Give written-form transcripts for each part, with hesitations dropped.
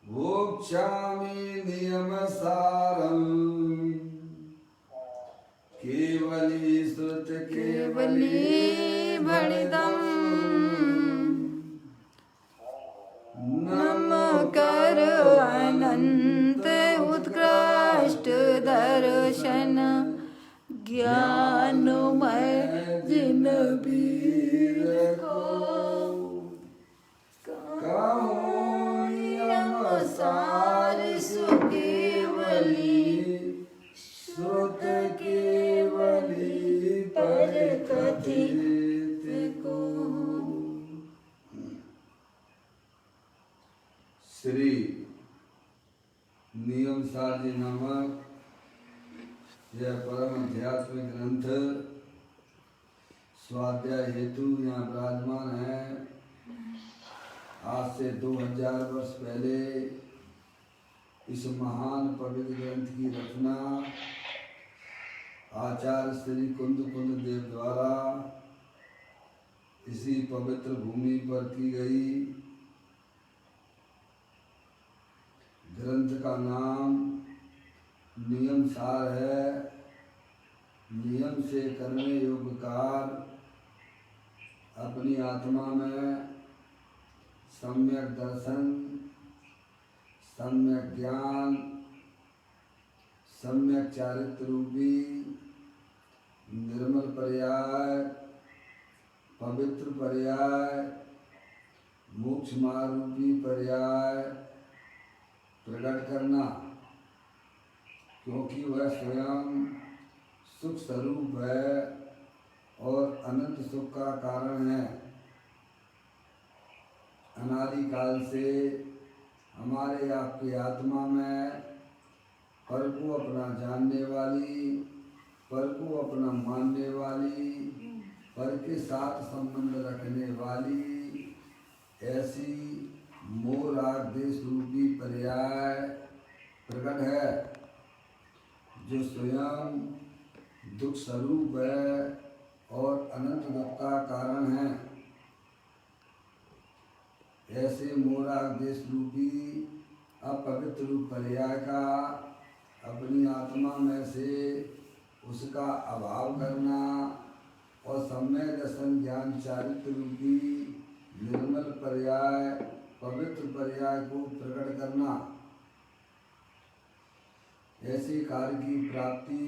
वोक्षामि नियमसारम् केवली श्रुत केवली भणितम् नम कर अनंत उत्कृष्ट दर्शन ज्ञानमय जिन वीर को कहूँ सार सुकेवली श्रुत केवली पर कथित को। श्री नियम सार जी नामक यह परम आध्यात्मिक ग्रंथ स्वाध्याय हेतु यहाँ विराजमान है। आज से 2000 वर्ष पहले इस महान पवित्र ग्रंथ की रचना आचार्य श्री कुंद देव द्वारा इसी पवित्र भूमि पर की गई। ग्रंथ का नाम नियम सार है। नियम से करने योग्य कार्य अपनी आत्मा में सम्यक दर्शन, सम्यक ज्ञान, सम्यक चारित्र रूपी निर्मल पर्याय, पवित्र पर्याय, मोक्ष मार्ग रूपी पर्याय प्रकट करना, क्योंकि वह स्वयं सुख स्वरूप है और अनंत सुख का कारण है। अनादिकाल से हमारे आपकी आत्मा में पर को अपना जानने वाली, पर को अपना मानने वाली, पर के साथ संबंध रखने वाली ऐसी मोह राग देश रूपी पर्याय प्रकट है, जो स्वयं दुख स्वरूप है और अनंत दुख का कारण है। ऐसे मोह राग देश रूपी अपवित्र रूप पर्याय का अपनी आत्मा में से उसका अभाव करना और सम्यक दर्शन ज्ञान चारित्र रूपी निर्मल पर्याय पवित्र पर्याय को प्रकट करना, ऐसे कार्य की प्राप्ति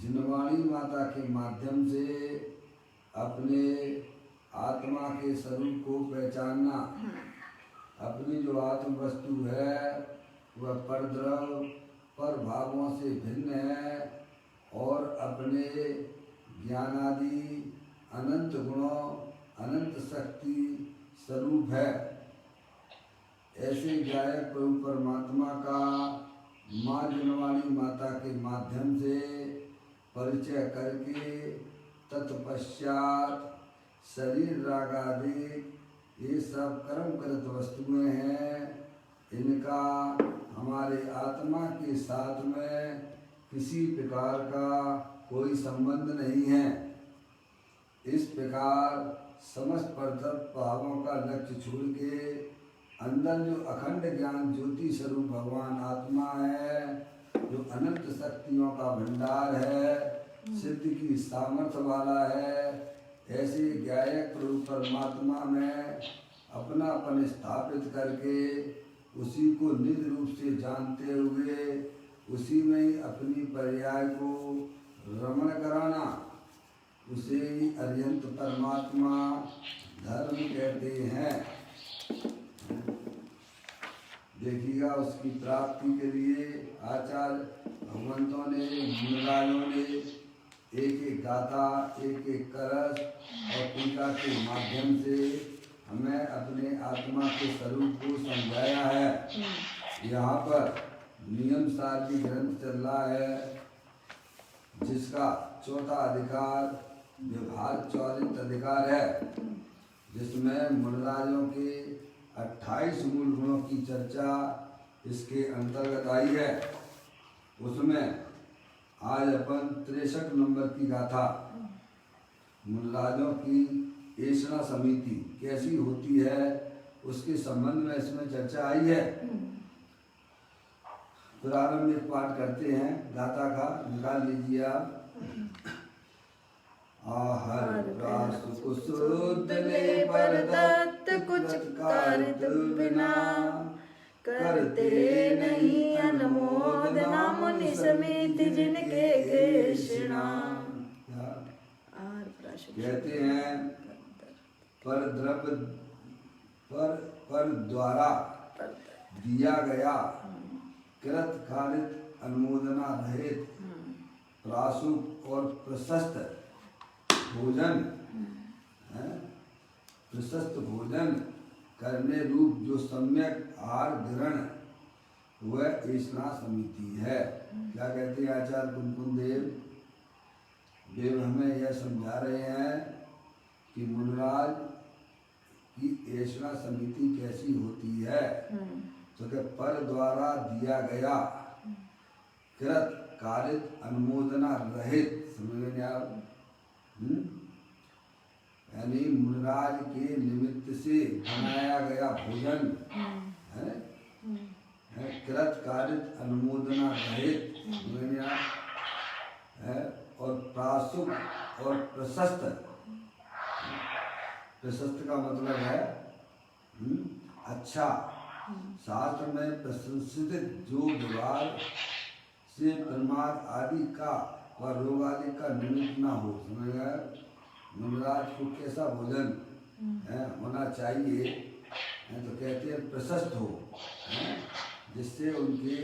जिनवाणी माता के माध्यम से अपने आत्मा के स्वरूप को पहचानना। अपनी जो आत्म वस्तु है वह परद्रव पर भावों से भिन्न है और अपने ज्ञानादि अनंत गुणों अनंत शक्ति स्वरूप है। ऐसे गायक प्रभु परमात्मा का माँ जिनवाणी माता के माध्यम से परिचय करके तत्पश्चात शरीर राग आदि ये सब कर्म कृत वस्तुएं हैं, इनका हमारे आत्मा के साथ में किसी प्रकार का कोई संबंध नहीं है। इस प्रकार समस्त परतत्व भावों का लक्ष्य छोड़ के अंदर जो अखंड ज्ञान ज्योति स्वरूप भगवान आत्मा है, जो अनंत शक्तियों का भंडार है, सिद्ध की सामर्थ्य वाला है, ऐसे गायक प्रभु परमात्मा में अपनापन स्थापित करके उसी को निज रूप से जानते हुए उसी में ही अपनी पर्याय को रमण कराना, उसे ही अर्यंत परमात्मा धर्म कहते हैं। देखिएगा, उसकी प्राप्ति के लिए आचार्य भगवंतों ने मुनिराजों ने एक एक गाथा, एक एक करस और टीका के माध्यम से हमें अपने आत्मा के स्वरूप को समझाया है। यहाँ पर नियम सार जी ग्रंथ चल रहा है, जिसका चौथा अधिकार व्यवहार चौरित अधिकार है, जिसमें मुनिराजों के 28 मूल गुणों की चर्चा इसके अंतर्गत आई है। उसमें आज अपन 63 नंबर की गाथा मुनिराजों की ऐसा समिति कैसी होती है उसके संबंध में इसमें चर्चा आई है। प्रारंभ में पाठ करते हैं गाथा का, निकाल लीजिए आप। आहर प्रासुकुसुदले पर दत्त कुछ कारित बिना, करते नहीं अनुमोदना मुनि समिति जिनके केशना। कहते हैं पर द्वारा दिया गया कृत कालित अनुमोदना रहित प्रासुक और प्रशस्त भोजन करने रूप जो सम्यक आहार ग्रहण वह ऐसा समिति है। क्या कहते हैं आचार्य कुमकुम देव हमें यह समझा रहे हैं कि मुनराज की ऐसा समिति कैसी होती है। तो क्या पर द्वारा दिया गया कृत कारित अनुमोदना रहित, समझ गए आप? यानी मुनराज के निमित्त से बनाया गया भोजन है, कृत कारित अनुमोदना रहित, समझ गए आप? और प्रासुक और प्रशस्त, प्रशस्त का मतलब है अच्छा, शास्त्र में प्रशंसित जो व्यवहार से प्रमाद आदि का व रोग आदि का निमित्त ना हो। समझ गए? मुनराज को कैसा भोजन होना चाहिए तो कहते हैं प्रशस्त हो, जिससे उनके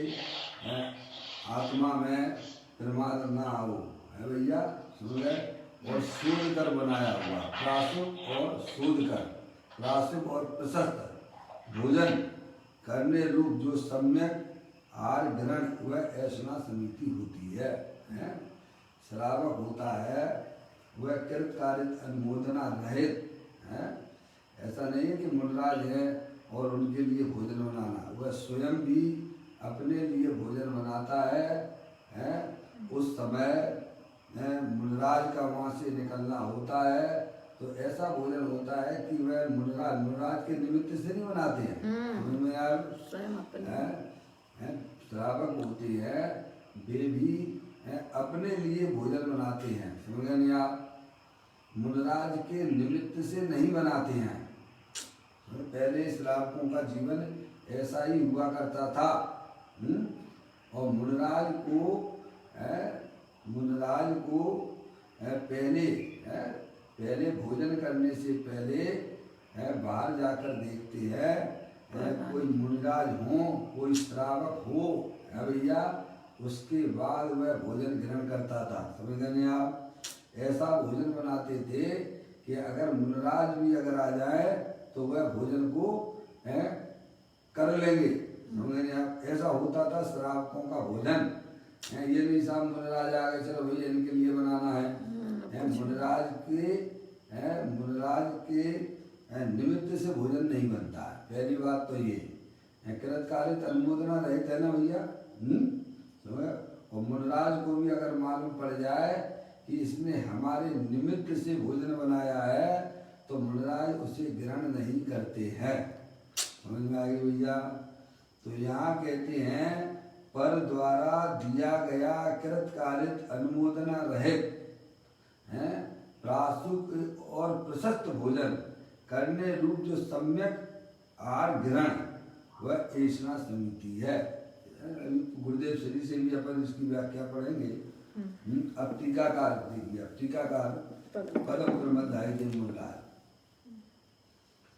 आत्मा में प्रमाद ना हो, है भैया, समझ गए? और शोध कर बनाया हुआ प्रासुक और शोध कर, प्रासुक और प्रशस्त भोजन करने रूप जो सम्यक आहार ग्रहण वह ऐसा समिति होती है। श्रावक होता है वह कृत कारित अनुमोदना रहित है। ऐसा नहीं है कि मुनराज है और उनके लिए भोजन बनाना, वह स्वयं भी अपने लिए भोजन बनाता है। उस समय मुनराज का वहाँ से निकलना होता है तो ऐसा भोजन होता है कि वह मुनराज के निमित्त से नहीं बनाते हैं। समझ में यार? श्रावक होते हैं वे भी अपने लिए भोजन बनाते हैं, समझ गए नहीं आप? मुनराज के निमित्त से नहीं बनाते हैं। पहले श्रावकों का जीवन ऐसा ही हुआ करता था। और मुनराज को पहले भोजन करने से पहले बाहर जाकर देखते हैं कोई मुनराज हो, कोई श्रावक हो, है भैया, उसके बाद वह भोजन ग्रहण करता था। समझ गए आप? ऐसा भोजन बनाते थे कि अगर मुनराज भी अगर आ जाए तो वह भोजन को कर लेंगे। समझ गए आप? ऐसा होता था श्रावकों का भोजन। ये नहीं साहब मुनराज आ गए चलो भैया इनके लिए बनाना है। मुनराज के निमित्त से भोजन नहीं बनता है। पहली बात तो ये कृत कारित अनुमोदना रहित है ना भैया। और मुनराज को भी अगर मालूम पड़ जाए कि इसने हमारे निमित्त से भोजन बनाया है तो मुनराज उसे ग्रहण नहीं करते हैं। समझ में आ गई भैया? तो यहाँ कहते हैं पर द्वारा दिया गया कृत कारित अनुमोदना रहित प्रासुक और प्रशस्त भोजन करने रूप जो सम्यक आहार ग्रहण वह ऐसा समिति है। गुरुदेव श्री से भी अपन इसकी व्याख्या पढ़ेंगे। अब टीकाकार देखिए, अब टीकाकार पदम प्रमदाय देवमूलार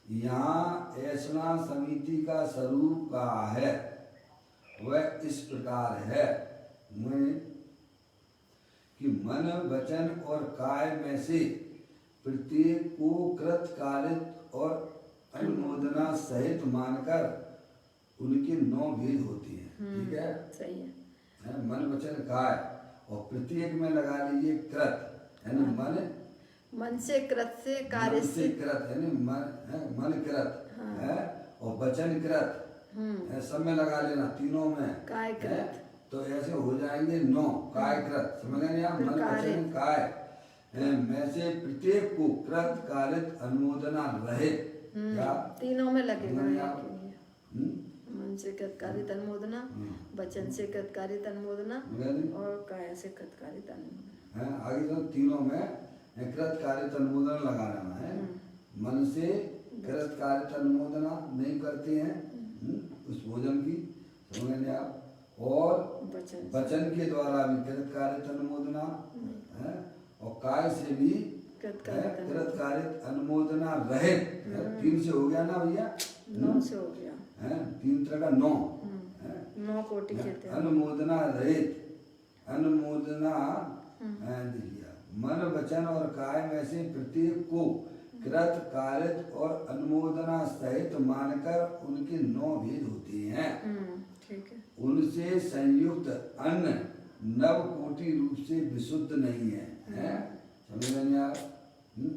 यहाँ ऐसा समिति का स्वरूप कहा है वह इस प्रकार है कि मन वचन और काय में से प्रत्येक को कृत कारित और अनुमोदना सहित मानकर उनके 9 भेद होते हैं। ठीक है, सही है। मन वचन काय और प्रत्येक में लगा लीजिए कृत, यानी मन से कृत से कार्य से कृत, यानी मन कृत है और वचन कृत सब में लगा लेना, तीनों में काय कृत, तो ऐसे हो जाएंगे 9 काय कृत। समझ गए आप? मन वचन काय में से प्रत्येक को कृत कारित अनुमोदना रहित क्या तीनों में लगेगा तीनों में एक आप- ही है। मन से कृतकारित अनुमोदना, वचन से कृतकारित अनुमोदना और काया से कृतकारित अनुमोदना। है आगे तो तीनों में कृत कारित अनुमोदन लगाना है। मन से कृत कारित अनुमोदना नहीं करते हैं उस भोजन की, समझेंगे आप, और वचन के द्वारा भी कृत कारित अनुमोदना है, और काय से भी कृत कारित अनुमोदना रहित। 3 से हो गया ना भैया, 9 से हो गया है 3 तरह का 9 9 कोटि कहते हैं। अनुमोदना रहित, अनुमोदना देखिए मन वचन और काय में से प्रत्येक को कृत कारित और अनुमोदना सहित मानकर उनके 9 भेद होते हैं। ठीक है। उनसे संयुक्त अन्न नव कोटि रूप से विशुद्ध नहीं है, समझ में आप।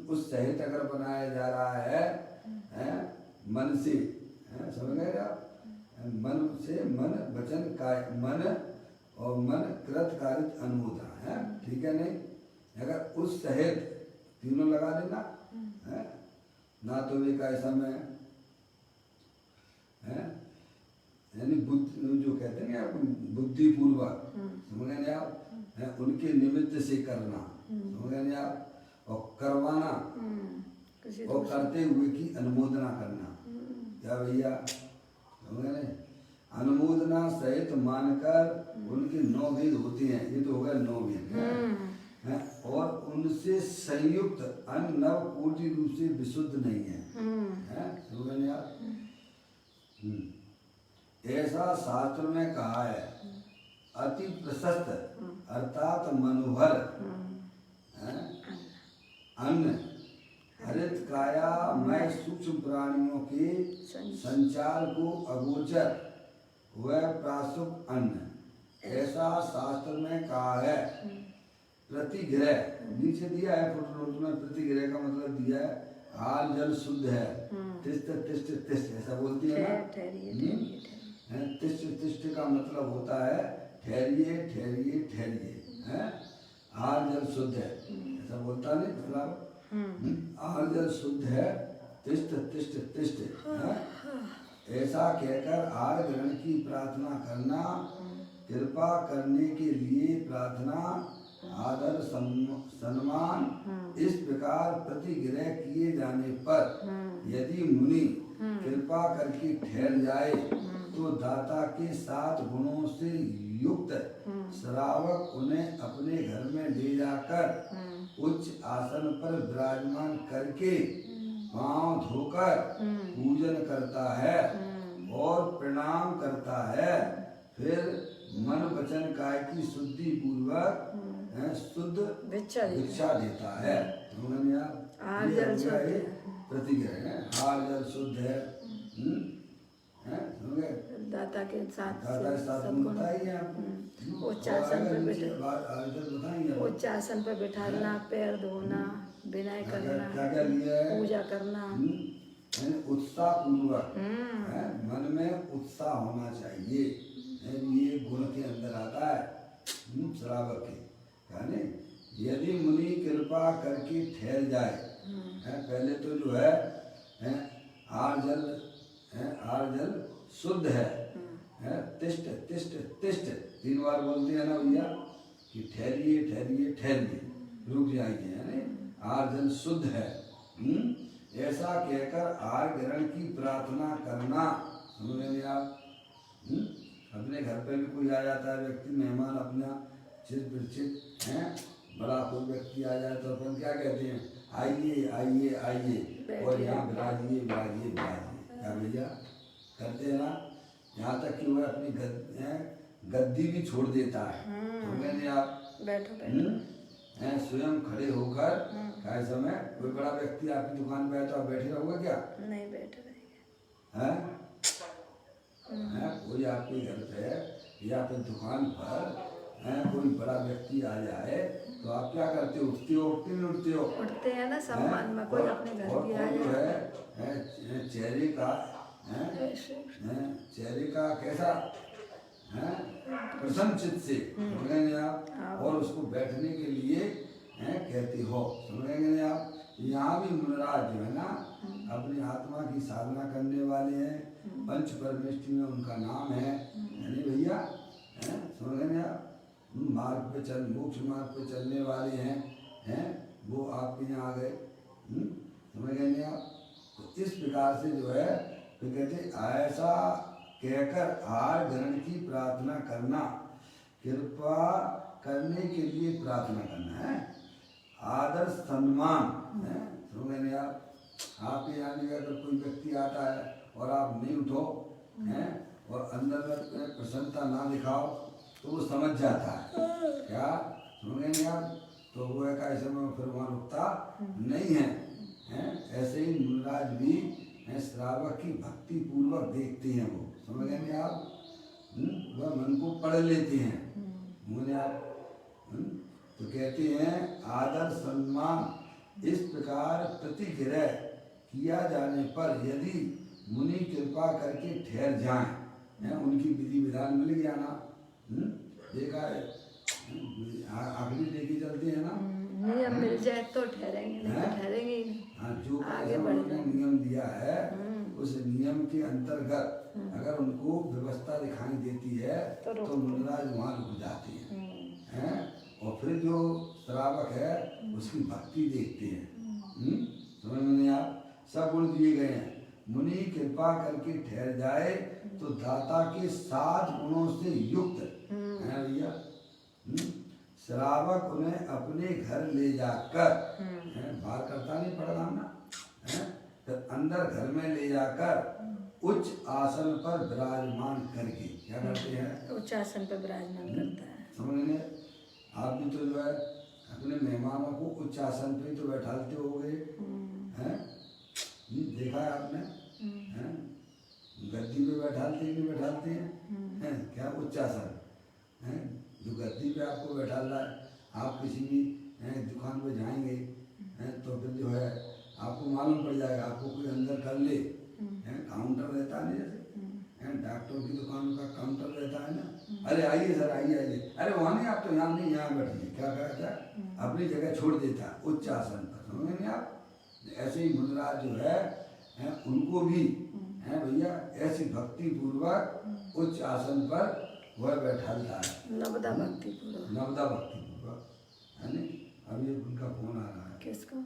उस सहित अगर बनाया जा रहा है मन से, समझ गए आप, मन से मन वचन काय, मन और मन कृत कारित अनुमोदना है, ठीक है नहीं। अगर उस सहित तीनों लगा देना है ना, तो भी कैसा में है, यानी बुद्धि जो कहते हैं आप बुद्धिपूर्वक, समझ गए आप, उनके निमित्त से करना, समझ गए आप, और करवाना और करते हुए की अनुमोदना करना, क्या भैया, समझ गए। अनुमोदना सहित मानकर उनके 9 भेद होते हैं, ये तो हो गया 9 भेद है, और उनसे संयुक्त अन्न नव कोटि रूप से विशुद्ध नहीं है, समझ गए आप। ऐसा शास्त्र में कहा है, अति प्रशस्त अर्थात मनोहर अन्न हरित काया में सूक्ष्म प्राणियों के संचार को अगोचर व प्रासुप अन्न, ऐसा शास्त्र में कहा है। प्रतिग्रह नीचे दिया है फुटनोट में, प्रतिग्रह का मतलब दिया है हाल जल शुद्ध है, तिष्ठ तिष्ठ तिष्ठ ऐसा बोलती है ना। तिष्ठ तिष्ठ का मतलब होता है ठहरिए ठहरिए ठहरिए, हाल जल शुद्ध है ऐसा बोलता नहीं, मतलब हाल जल शुद्ध है, तिष्ठ तिष्ठ तिष्ठ, ऐसा कहकर आहार ग्रहण की प्रार्थना करना, कृपा करने के लिए प्रार्थना, आदर सम्मान, इस प्रकार प्रतिग्रह किए जाने पर यदि मुनि कृपा करके ठहर जाए तो दाता के 7 गुणों से युक्त श्रावक उन्हें अपने घर में ले जाकर उच्च आसन पर विराजमान करके पांव धोकर पूजन करता है और प्रणाम करता है, फिर मन वचन काय की शुद्धि पूर्वक शुद्ध भिक्षा देता है। प्रतिग्रह है, हाल जल शुद्ध है, दाता के साथ उच्च आसन पर बैठाना, पैर धोना, विनय करना, पूजा करना, उत्साह पूर्वक, मन में उत्साह होना चाहिए, ये गुण के अंदर आता है श्रावक के। यानी यदि मुनि कृपा करके ठहर जाए, पहले तो जो है आर जल शुद्ध है, तिष्ठ तिष्ठ तिष्ठ 3 बार बोलते हैं ना भैया कि ठहरिए ठहरिए ठहरिए, रुक जाइए, यानी आर जल शुद्ध है, ऐसा कहकर आहार ग्रहण की प्रार्थना करना। समझ में आप, अपने घर पे भी कोई आ जाता है व्यक्ति, मेहमान अपना चिर परिचित हैं, बड़ा कोई व्यक्ति आ जाए तो अपन क्या कहते हैं, आइए आइए आइए और यहाँ बिराजिए बिराजिए बिराजिए, क्या भैया करते हैं ना। यहाँ तक कि वह अपनी गद्दी भी छोड़ देता है, तो मैंने आप स्वयं खड़े होकर काय समय कोई बड़ा व्यक्ति आपकी दुकान पे आए तो आप बैठे रहोगे क्या? नहीं बैठे रहेंगे। कोई आपके घर पे या फिर दुकान पर कोई बड़ा व्यक्ति आ जाए तो आप क्या करते हो, उठते हो उठते नहीं उठते हो? उठते हैं ना, सम्मान में कोई अपने घर भी आ जाए। चेहरे का कैसा प्रसन्न चित्त से बोलेंगे आप, और उसको बैठने के लिए हैं कहते हो। समझेंगे नहीं आप? यहाँ भी मुनराज जो है ना अपनी आत्मा की साधना करने वाले हैं, पंच परमेष्टि में उनका नाम है नहीं भैया, हैं समझ नहीं आप? मार्ग पे चल, मोक्ष मार्ग पे चलने वाले हैं वो आपके यहाँ आ गए। समझ गए नहीं आप? तो इस प्रकार से जो है तो कहते ऐसा कहकर आहार ग्रहण की प्रार्थना करना, कृपा करने के लिए प्रार्थना करना है, आदर सम्मान है। समझ नहीं आप? आपके यहाँ भी अगर कोई व्यक्ति आता है और आप नहीं उठो हैं और अंदर में प्रसन्नता ना दिखाओ तो वो समझ जाता है क्या, समझ नहीं आप? तो वो है ऐसे में फिर वहाँ रुकता नहीं है, हैं? ऐसे ही मुनराज भी श्रावक की भक्ति पूर्वक देखते हैं वो, समझ गए नहीं आप? वह मन को पढ़ लेते हैं मुझे आप। तो कहते हैं आदर सम्मान इस प्रकार प्रतिग्रह किया जाने पर यदि मुनि कृपा करके ठहर जाएं, उनकी विधि विधान मिल गया ना, देखा है आखिरी लेके चलते हैं ना, नियम मिल जाए तो ठहरेंगे, नहीं तो ठहरेंगे ही नहीं। हाँ, जो आगे बढ़ना नियम दिया है उस नियम के अंतर्गत अगर उनको व्यवस्था दिखाई देती है तो मुनराज वहाँ रुक जाते हैं और फिर जो श्रावक है उसकी भक्ति देखते हैं। समझ में नहीं आप? सब गुण दिए गए हैं। मुनि कृपा करके ठहर जाए तो दाता के 7 गुणों से युक्त है भैया। श्रावक उन्हें अपने घर ले जाकर, बाहर करता नहीं पड़ेगा ना, फिर अंदर घर में ले जाकर उच्च आसन पर विराजमान करके क्या करते हैं? उच्च आसन पर विराजमान करता है। समझने आप भी तो जो है अपने मेहमानों को उच्च आसन पे तो बैठाते होगे, हैं? देखा है आपने? हैं? गद्दी पे बैठाते हैं कि बैठाते हैं? क्या उच्च आसन है? जो गद्दी पे आपको बैठा रहा है, आप किसी भी दुकान पे जाएंगे तो फिर जो है आपको मालूम पड़ जाएगा, आपको कोई अंदर कर ले, काउंटर रहता है ना, जैसे डॉक्टर की दुकान का काउंटर रहता है ना, अरे आइए सर आइए आइए, अरे वहाँ नहीं आप तो यहाँ नहीं यहाँ बैठिए, क्या कहता है अपनी जगह छोड़ देता है उच्च आसन पर। समझ नहीं आप? ऐसे ही मुनराज जो है उनको भी है भैया ऐसी भक्ति पूर्वक उच्च आसन पर वह बैठाता है, नवदा भक्ति पूर्वक, नवदा भक्ति पूर्वक है नहीं। अभी उनका फोन आ रहा है, किसको?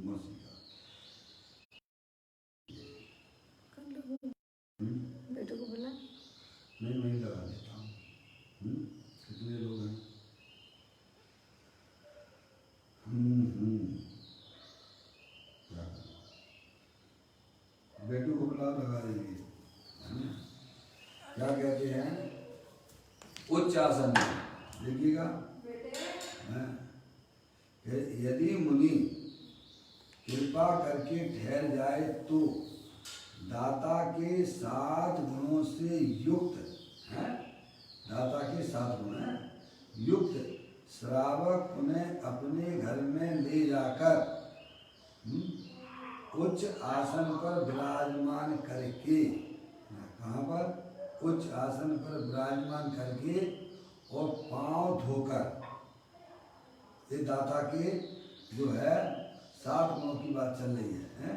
मौसी का। बेटू को बोला नहीं, मैं ही लगा देता हूँ। कितने लोग हैं? बेटू को बुला, लगा देंगे। क्या कहते हैं? उच्च आसन देखिएगा, यदि मुनि कृपा करके ठहर जाए तो दाता के 7 गुणों से युक्त है, दाता के 7 गुण हैं युक्त श्रावक उन्हें अपने घर में ले जाकर उच्च आसन पर विराजमान करके, कहाँ पर? उच्च आसन पर विराजमान करके और पांव धोकर, ये दाता के जो है 7 गुणों की बात चल रही है,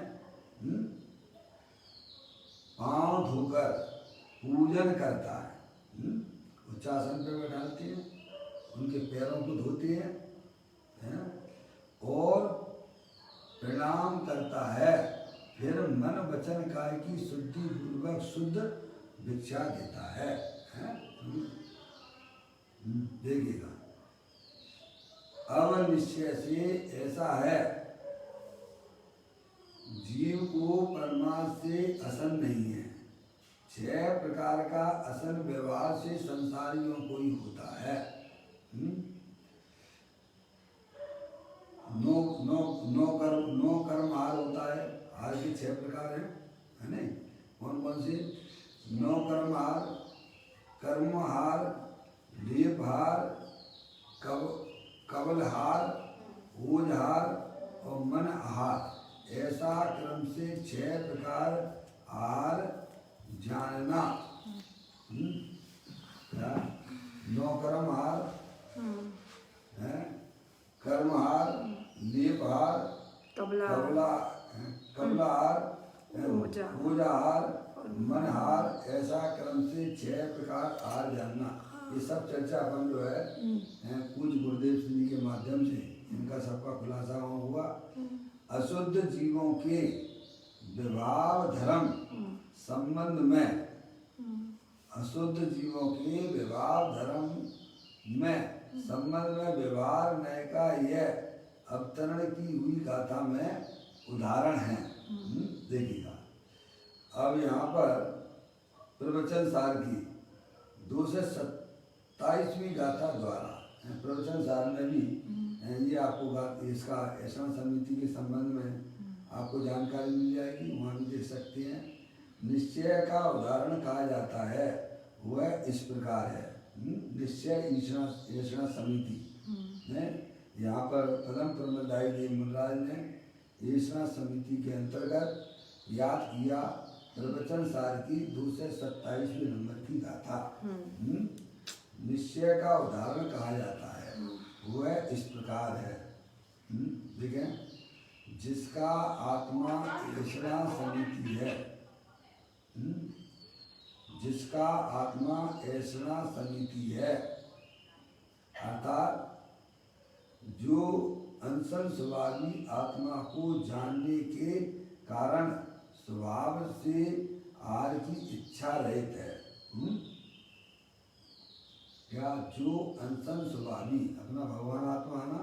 पांव धोकर पूजन करता है। उच्च आसन पर बैठाते हैं, उनके पैरों को धोते हैं और प्रणाम करता है, फिर मन वचन काय की शुद्धि पूर्वक शुद्ध भिक्षा देता है। देखिएगा, अब निश्चय से ऐसा है, जीव को परमात्मा से असन नहीं है। 6 प्रकार का असन व्यवहार से संसारियों को ही होता है। नो कर्म हार होता है, हार के 6 प्रकार हैं, है नहीं? कौन कौन से? नो कर्म हार, कर्म हार, लेप हार, कवल हार, ओज हार और मन आहार। ऐसा क्रम से 6 प्रकार आहार जानना। क्या? 9 कर्म हार है, कर्महार, लेपहार, कबलाहार, पूजाहार, मनहार, ऐसा क्रम से 6 प्रकार हार जानना। ये सब चर्चा अपन जो है पूज्य गुरुदेव श्री के माध्यम से इनका सबका खुलासा हुआ। अशुद्ध जीवों के विभाव धर्म संबंध में, अशुद्ध जीवों के विभाव धर्म में संबंध में व्यवहार नय का यह अवतरण की हुई गाथा में उदाहरण है। देखिएगा, अब यहाँ पर प्रवचन सार की 227वीं गाथा द्वारा प्रवचन सार में भी ये आपको इसका ऐसा समिति के संबंध में आपको जानकारी मिल जाएगी, वहाँ भी देख सकते हैं। निश्चय का उदाहरण कहा जाता है वह इस प्रकार है। निश्चय ईषणा समिति है। यहाँ पर पदम प्रमदाई देव मुनराज ने ईषणा समिति के अंतर्गत याद किया प्रवचन सार की 227वें नंबर की गाथा। निश्चय का उदाहरण कहा जाता है वह इस प्रकार है। देखें, जिसका आत्मा ईषणा समिति है, जिसका आत्मा ऐसा समिति है, अर्थात जो अनसन स्वभावी आत्मा को जानने के कारण स्वभाव से आर की इच्छा रहित है। क्या जो अनसन स्वभावी अपना भगवान आत्मा है ना,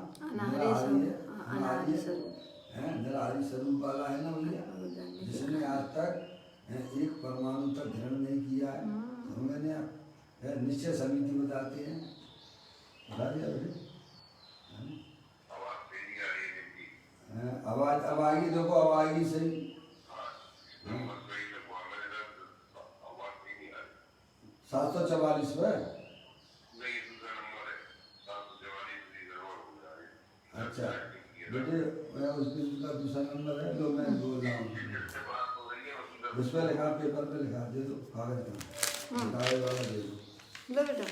निराहारी स्वरूप वाला है ना भैया, जिसने आज तक एक परमाणु तक ग्रहण नहीं किया है। समझे आप? निश्चय समिति बताते हैं, बता दिया बेटे। आवाज अब आएगी, देखो अब आएगी सही। 744 पे। अच्छा बेटे, मैं उसका दूसरा नंबर है जो मैं बोल रहा हूँ, उस पर लिखा, पेपर पे लिखा, दे दो कागज का, कागज वाला दे दो। लो बेटा,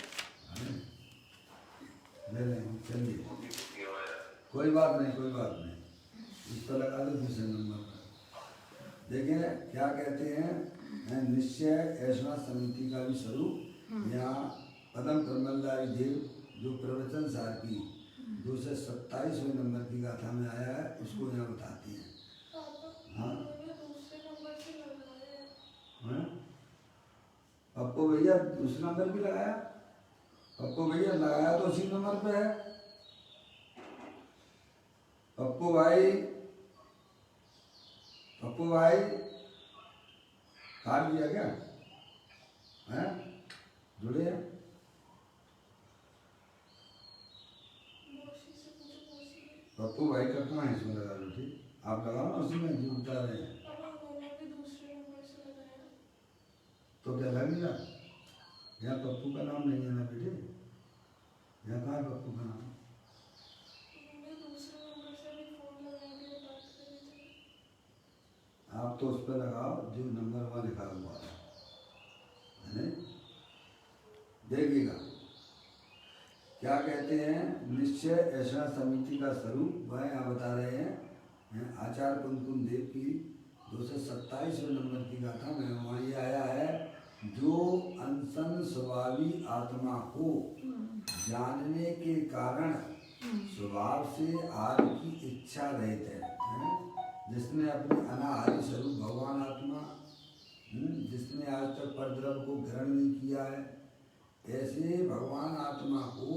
ले लें, चलिए, कोई बात नहीं, कोई बात नहीं, इस पर लगा दो दूसरे नंबर पर। देखें क्या कहते हैं, निश्चय ऐसा समिति का भी स्वरूप यहाँ पदम प्रमलदारी देव जो प्रवचन सार की 227वें नंबर की गाथा में आया है, उसको यहाँ बताती हैं। हाँ पप्पू भैया दूसरा नंबर भी लगाया, पप्पू भैया लगाया तो उसी नंबर पे है। पप्पू भाई, पप्पू भाई काट दिया क्या है? जुड़े हैं? पप्पू भाई का कहाँ है इसमें लगा लो, ठीक, आप लगाओ ना उसी में जो बता रहे हैं। तो क्या लगेगा? यहाँ पप्पू का नाम नहीं है ना बेटे, यहाँ कहाँ है पप्पू का नाम? आप तो उस पर लगाओ जो नंबर वहाँ लिखा हुआ है। देखिएगा क्या कहते हैं, निश्चय ऐसा समिति का स्वरूप वह यहाँ बता रहे हैं। आचार्य कुंकुम देव की 227वें नंबर की गाथा में वहाँ ये आया है, जो अनसन स्वभावी आत्मा को जानने के कारण स्वभाव से आर की इच्छा रहित है। जिसने अपने अनाहारी स्वरूप भगवान आत्मा, जिसने आज तक परद्रव को ग्रहण नहीं किया है, ऐसे भगवान आत्मा को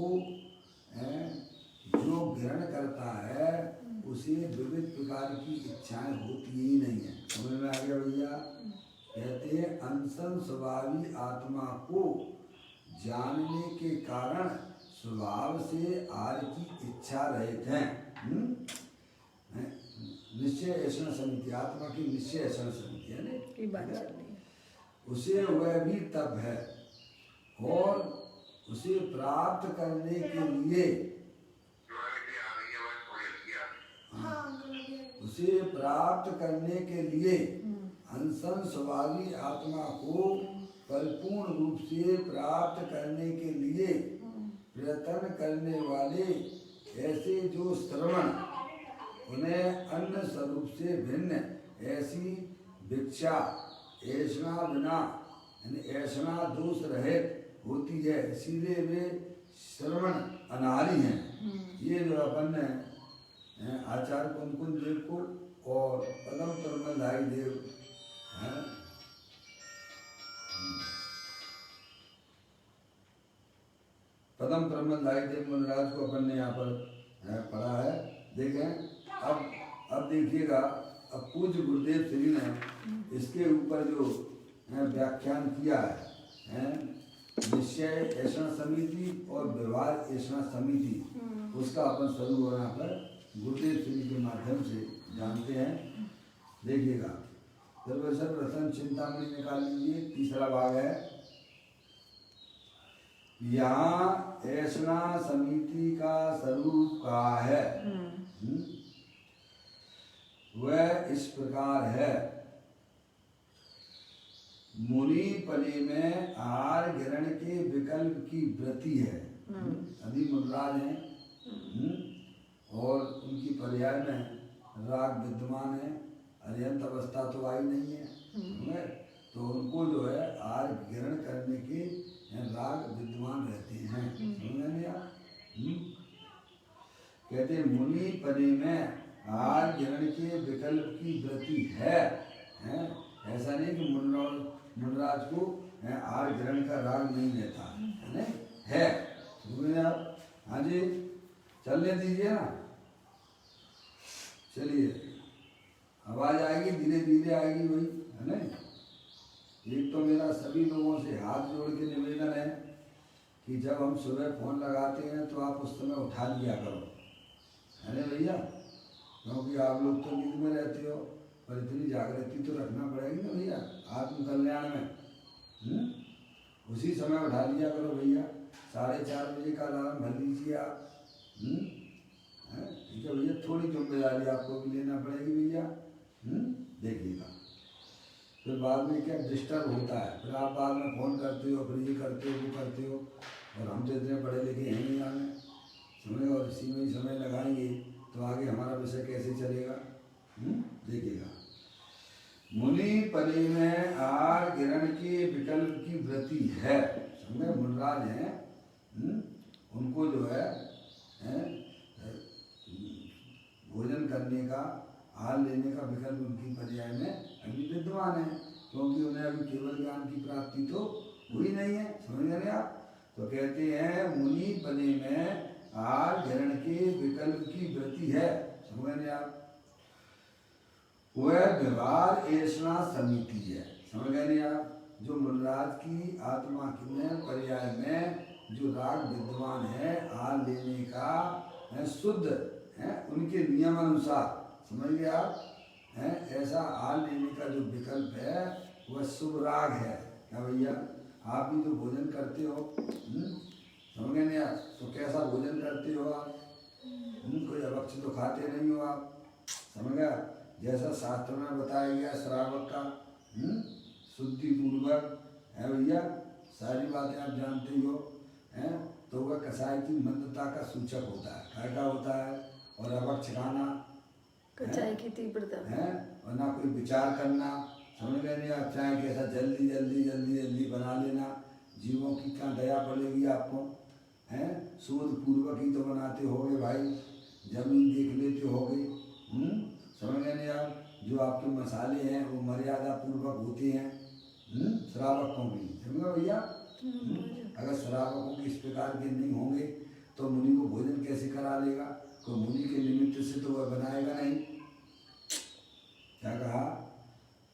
जो ग्रहण करता है उसे विविध प्रकार की इच्छाएं होती ही नहीं है। समझ में आ गया भैया? कहते हैं अनसन स्वभावी आत्मा को जानने के कारण स्वभाव से आर की इच्छा रहित है। निश्चय ऐसा समिति, आत्मा की निश्चय ऐसा समिति है ना, उसे वह भी तब है और उसे प्राप्त करने के लिए, उसे प्राप्त करने के लिए अनसन स्वभावी आत्मा को परिपूर्ण रूप से प्राप्त करने के लिए प्रयत्न करने वाले ऐसे जो श्रवण उन्हें अन्य स्वरूप से भिन्न ऐसी भिक्षा ऐसा बिना ऐसा दोष रहित होती है, इसीलिए वे श्रवण अनारी हैं। ये जो अपन ने आचार्य कुंकुन देव को और पदम परमधारी देव हैं, पदम ब्रह्मधारी देव मुनिराज को अपन ने यहाँ पर पढ़ा है। देखें अब देखिएगा, अब पूज्य गुरुदेव श्री ने इसके ऊपर जो व्याख्यान किया है निश्चय ऐसा समिति और व्यवहार ऐसा समिति, उसका अपन स्वरूप यहाँ पर गुरुदेव श्री के माध्यम से जानते हैं। देखिएगा, सर्वप्रथम चिंतामणि निकाल लीजिए, तीसरा भाग है। यहाँ ऐसा समिति का स्वरूप का है, वह इस प्रकार है। मुनि पने में आहार ग्रहण के विकल्प की वृत्ति है। अभी मुनिराज हैं और उनकी पर्याय में राग विद्यमान है, अर्यंत अवस्था तो आई नहीं है, तो उनको जो है आहार ग्रहण करने के राग विद्यमान रहते हैं। समझ आप? कहते हैं मुनि पने में आहार ग्रहण के विकल्प की वृत्ति है। ऐसा नहीं कि मुनिराज को आहार ग्रहण का राग नहीं रहता है। समझे आप? हाँ जी, चलने दीजिए ना, चलिए, आवाज आएगी, धीरे धीरे आएगी वही, है ना। एक तो मेरा सभी लोगों से हाथ जोड़ के निवेदन है कि जब हम सुबह फोन लगाते हैं तो आप उस समय उठा लिया करो, है ना भैया, क्योंकि आप लोग तो नींद में रहते हो, पर इतनी जागृति तो रखना पड़ेगी ना भैया आत्म कल्याण में। उसी समय उठा लिया करो भैया, 4:30 बजे का अलार्म भर लीजिए आप। ठीक है भैया, थोड़ी जिम्मेदारी आपको भी लेना पड़ेगी भैया। देखिएगा, फिर बाद में क्या डिस्टर्ब होता है, फिर आप बाद में फ़ोन करते हो, फिर ये करते हो, वो करते हो, और हम तो इतने पढ़े लिखे हैं नहीं आने समय, और इसी में ही समय लगाएंगे तो आगे हमारा विषय कैसे चलेगा। देखिएगा, मुनि पने में आहार ग्रहण के विकल्प की वृत्ति है। समझे, मुनिराज हैं, उनको जो है भोजन करने का, आहार लेने का विकल्प उनकी पर्याय में अभी विद्यमान है, क्योंकि उन्हें अभी केवल ज्ञान की प्राप्ति तो हुई नहीं है। समझ रहे आप? तो कहते हैं मुनि पने में आहार ग्रहण के विकल्प की वृत्ति है। समझ रहे आप? वह व्यवहार ऐसा समिति है। समझ गए आप? जो मुनिराज की आत्मा के पर्याय में जो राग विद्यमान है, आहार लेने का शुद्ध है उनके नियमानुसार, समझ गए आप, ऐसा आहार लेने का जो विकल्प है वह शुभ राग है। क्या भैया, आप भी तो भोजन करते हो, समझ गए नहीं आप? तो कैसा भोजन करते हो आप? कोई अभक्ष तो खाते नहीं हो आप, समझ गया? जैसा शास्त्र में बताया गया श्रावक का शुद्धि पूर्वक है भैया, सारी बातें आप जानते ही हो, हैं? तो वह कसाई की मंदता का सूचक होता है, क्या क्या होता है, और अभक्ष खाना कसाई की तीव्रता है, और ना कोई विचार करना। समझ गए नहीं आप? चाहे कैसा जल्दी जल्दी जल्दी जल्दी बना लेना, जीवों की क्या दया पड़ेगी आपको, हैं? शोध पूर्वक ही तो बनाते होगे भाई, जमीन देख लेते होगे, समझ गए नहीं आप? जो आपके मसाले हैं वो मर्यादा पूर्वक होते हैं श्रावकों की, समझो भैया। अगर श्रावकों के इस प्रकार के नहीं होंगे तो मुनि को भोजन कैसे करा लेगा? तो मुनि के निमित्त से तो वह बनाएगा नहीं। क्या कहा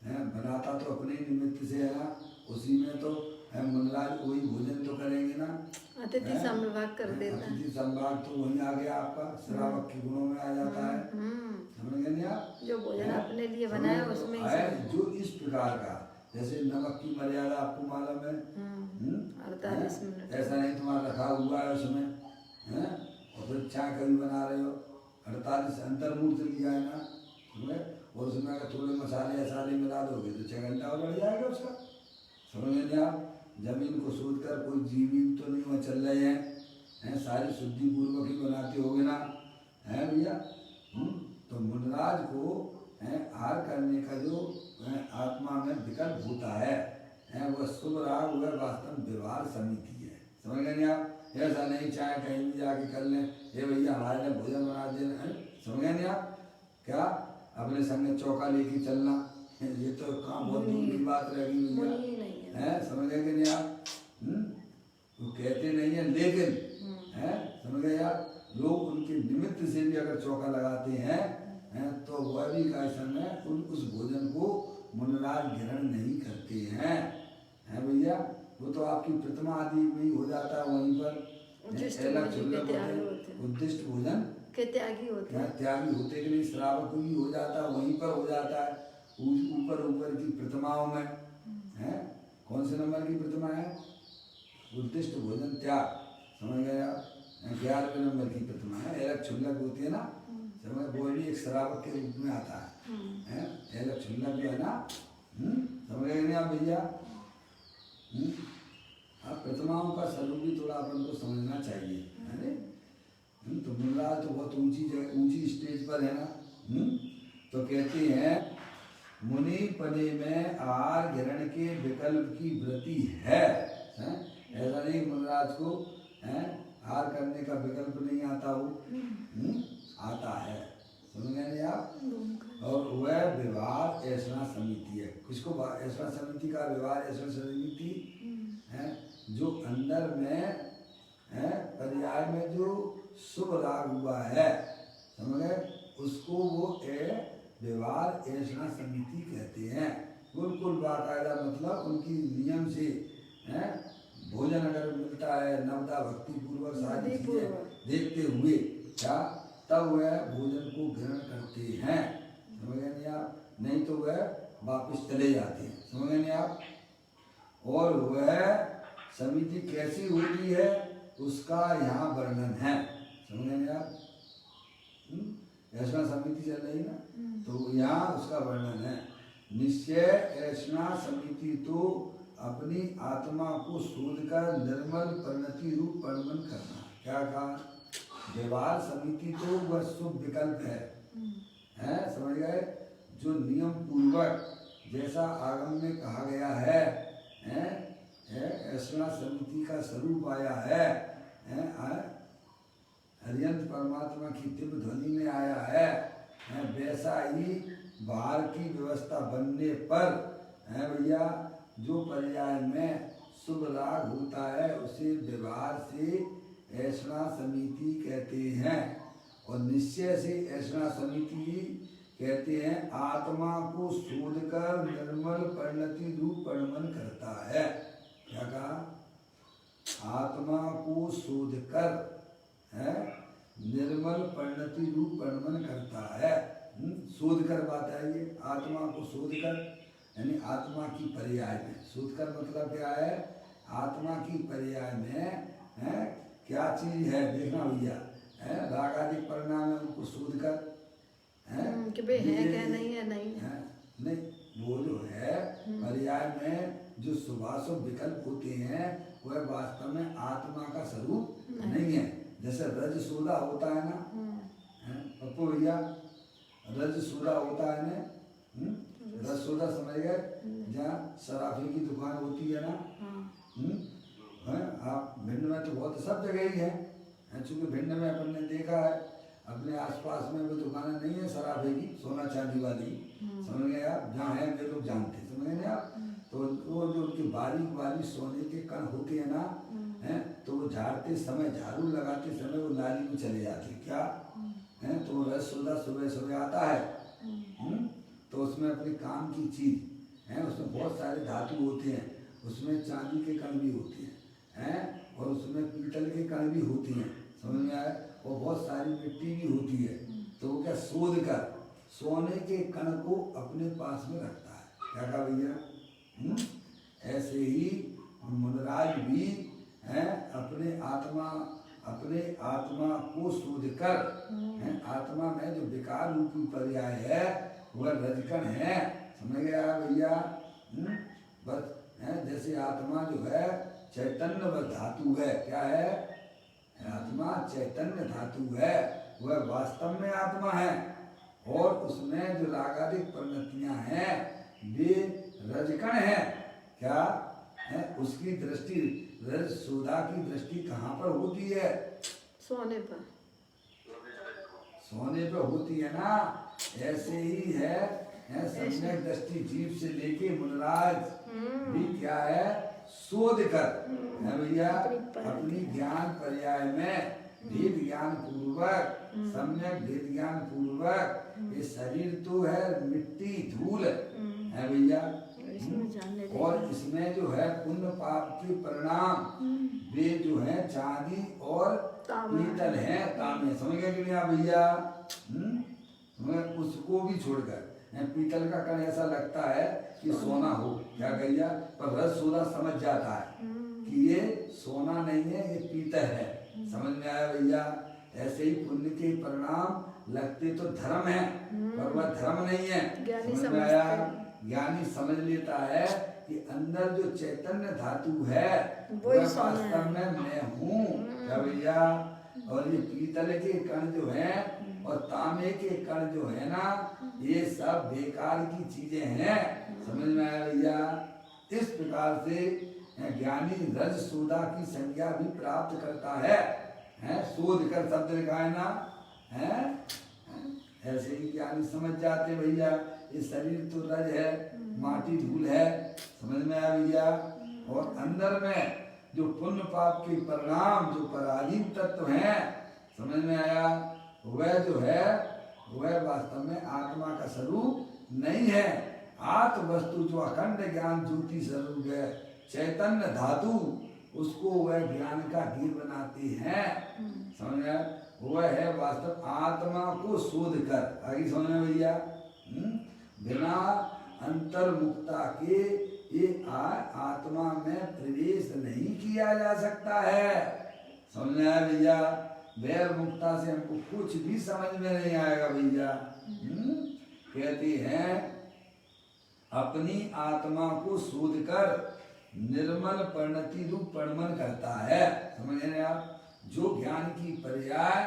है? बनाता तो अपने ही निमित्त से है ना, उसी में तो मुनिराज वही भोजन तो करेंगे ना, अतिथि संभाग कर देता है। अतिथि संभाग तो वही आ गया आपका, श्रावक के गुणों में आ जाता है। समझ गए नहीं आप? जो भोजन अपने लिए बनाया उसमें है, जो इस प्रकार का, जैसे नमक की मर्यादा आपको मालूम है, 48 मिनट, ऐसा नहीं तुम्हारा रखा हुआ है उसमें, है? और फिर चाय कभी बना रहे हो, 48 अंतर्मूर्त लिया है ना, और उसमें अगर थोड़े मसाले वसाले मिला दोगे तो 6 घंटा और बढ़ जाएगा उसका। समझ नहीं आप? जमीन को सोच कर कोई जीवित तो नहीं वहाँ चल रहे हैं, हैं, सारी शुद्धि पूर्वक ही बनाते होगे ना, है भैया। तो मुनराज को आहार करने का जो आत्मा में विकल्प होता है वह शुभ राग, वह वास्तव में व्यवहार समिति है। समझ गए नहीं आप? ऐसा नहीं चाहे कहीं भी जाके कर लें, ये भैया हमारे लिए भोजन बना देना, समझ गए नहीं आप? क्या अपने संग चौका लेके चलना, ये तो काम बहुत दूर की बात रहेगी भैया, है समझ गए कि नहीं आप? वो कहते नहीं है, लेकिन है समझ गए यार, लोग उनके निमित्त से भी अगर चौका लगाते हैं तो वह भी कैसा में उस भोजन को मुनराज ग्रहण नहीं करते हैं, है भैया। वो तो आपकी प्रतिमा आदि में हो जाता है, वहीं पर उद्दिष्ट भोजन के त्यागी होते हैं, त्यागी होते कि नहीं, श्रावक भी हो जाता है, वहीं पर हो जाता है, ऊपर ऊपर की प्रतिमाओं में है। कौन से नंबर की प्रतिमा है? उद्दिष्ट भोजन त्याग, समझ गए आप? 11वें नंबर की प्रतिमा है। एलक क्षुल्लक होती है ना, समझ, वो भी एक श्रावक के रूप में आता है। एलक क्षुल्लक जो है ना, समझ गए नहीं आप भैया? आप प्रतिमाओं का स्वरूप भी थोड़ा अपन को समझना चाहिए, है। तो मुनराज तो बहुत ऊंची जगह, ऊंची स्टेज पर है ना। तो कहते हैं मुनि पने में आहार ग्रहण के विकल्प की वृत्ति है। ऐसा नहीं मुनराज को आहार करने का विकल्प नहीं आता हो, आता है, समझ गए नहीं आप? और वह व्यवहार ऐसा समिति है। किसको ऐसा समिति का व्यवहार ऐसा समिति है? जो अंदर में पर्याय में जो शुभ राग हुआ है, समझ गए, उसको वो व्यवहार ऐसा समिति कहते हैं। बिल्कुल बाकायदा, मतलब उनकी नियम से भोजन अगर मिलता है नवदा भक्ति पूर्वक सारी चीजें देखते हुए क्या, तब वह भोजन को ग्रहण करते हैं, समझ गए नहीं आप? नहीं तो वह वापस चले जाते हैं, समझ गए नहीं आप? और वह समिति कैसी होती है उसका यहाँ वर्णन है, समझ गए नहीं आप? ऐसा समिति चल रही ना, तो यहाँ उसका वर्णन है। निश्चय ऐसा समिति तो अपनी आत्मा को शोध कर निर्मल परिणति रूप परिमन करना। क्या कहा? व्यवहार समिति तो वह शुभ विकल्प है, समझ गए? जो नियम पूर्वक जैसा आगम में कहा गया है, ऐसा समिति का स्वरूप आया है, हरियंत परमात्मा की दिव्य ध्वनि में आया है, वैसा ही बाहर की व्यवस्था बनने पर है भैया, जो पर्याय में शुभ राग होता है उसे व्यवहार से ऐसा समिति कहते हैं। और निश्चय से ऐसा समिति कहते हैं आत्मा को शोध कर निर्मल परिणति रूप परिमन करता है। क्या कहा? आत्मा को शोध कर निर्मल परिणति रूप परिमन करता है। शोध कर बात है ये, आत्मा को शोध कर यानी आत्मा की पर्याय में। शोध कर मतलब क्या है? आत्मा की पर्याय में क्या चीज है देखना भैया, राग आदि परिणाम है, उनको शोध कर कि वे है क्या नहीं है, नहीं है, नहीं वो जो है पर्याय में जो शुभाशुभ विकल्प होते हैं वह वास्तव में आत्मा का स्वरूप नहीं है। जैसे रज सोदा होता है ना, पप्पू भैया, रज सोदा होता है ना, रज सोदा समझ गए? जहाँ शराबी की दुकान होती है ना, आप भिंड में तो बहुत सब जगह ही है, चूंकि भिंड में अपन ने देखा है अपने आसपास में वो दुकानें नहीं है शराबे की, सोना चांदी वाली, समझ गए आप? जहाँ है वे लोग जानते, समझ गए आप? तो वो जो उनकी बारीक बारीक सोने के कण होते हैं ना, तो वो झाड़ते समय, झाड़ू लगाते समय वो नाली में चले जाते। क्या तो रज सोदा सुबह सुबह आता है, तो उसमें अपने काम की चीज है, उसमें बहुत सारे धातु होते हैं, उसमें चांदी के कण भी होते हैं, और उसमें पीतल के कण भी होती हैं, समझ में आया? और बहुत सारी मिट्टी भी होती है। तो वो क्या शोध कर सोने के कण को अपने पास में रखता है। क्या कहा भैया? ऐसे ही मुनराज भी अपने आत्मा को शोध कर आत्मा में जो विकार रूपी पर्याय है वह रजकण है, समझ गया भैया? बस जैसे आत्मा जो है चैतन्य व धातु है, क्या है? आत्मा चैतन्य धातु है, वह वास्तव में आत्मा है। और उसमें जो रागादिक परिणतियां हैं वे रजकण है। क्या है? उसकी दृष्टि रज सुधा की दृष्टि कहाँ पर होती है? सोने पर। सोने पर होती है ना। ऐसे ही है सम्यक दृष्टि जीव से लेके मुनराज भी क्या है? शोध कर है भैया अपनी ज्ञान पर्याय में भेद ज्ञान पूर्वक, सम्यक भेद ज्ञान पूर्वक, ये शरीर तो है मिट्टी धूल है भैया, और इसमें जो है पुण्य पाप के परिणाम वे जो है चांदी और पीतल है, तांबे। समझ गए कि नहीं आप भैया? उसको भी छोड़कर पीतल का कण ऐसा लगता है कि सोना हो, क्या भैया? पर रस सोना समझ जाता है कि ये सोना नहीं है, ये पीतल है। समझ में आया भैया? ऐसे ही पुण्य के परिणाम लगते तो धर्म है, पर वह धर्म नहीं है। समझ में आया? ज्ञानी समझ लेता है कि अंदर जो चैतन्य धातु है वह वास्तव में मैं हूँ, क्या भैया? और ये पीतल के कण जो है और तांबे के कण जो है ना, ये सब बेकार की चीजें हैं। समझ में आया भैया? इस प्रकार से ज्ञानी रज सोदा की संज्ञा भी प्राप्त करता है। शोध कर शब्द लिखा है ना, है ऐसे ही ज्ञानी समझ जाते भैया ये शरीर तो रज है, माटी धूल है। समझ में आया भैया? और अंदर में जो पुण्य पाप के परिणाम जो पराधीन तत्व हैं, समझ में आया? वह जो है वह वास्तव में आत्मा का स्वरूप नहीं है। आत्म वस्तु जो अखंड ज्ञान ज्योति स्वरूप है, चैतन्य धातु, उसको वह ज्ञान का गिर बनाते हैं। समझ में? वह है वास्तव आत्मा को शोध कर। आगे समझ में भैया? बिना अंतर्मुक्ता के ये आत्मा में प्रवेश नहीं किया जा सकता है। समझ में आया भैया? वैर मुक्ता से हमको कुछ भी समझ में नहीं आएगा भैया। कहते हैं अपनी आत्मा को शोध कर निर्मल परिणति रूप परिमल करता है। समझ रहे आप? जो ज्ञान की पर्याय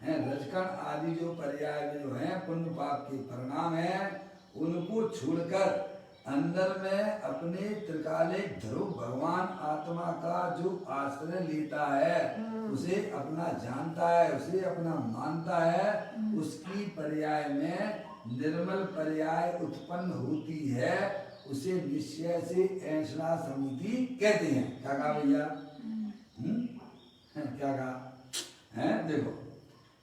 है, रजकण आदि जो पर्याय जो है पुण्य पाप के परिणाम है, उनको छोड़कर अंदर में अपने त्रिकालिक ध्रुव भगवान आत्मा का जो आश्रय लेता है, उसे अपना जानता है, उसे अपना मानता है, उसकी पर्याय में निर्मल पर्याय उत्पन्न होती है। उसे निश्चय से ऐसा समिति कहते हैं। क्या कहा भैया? क्या कहा है? देखो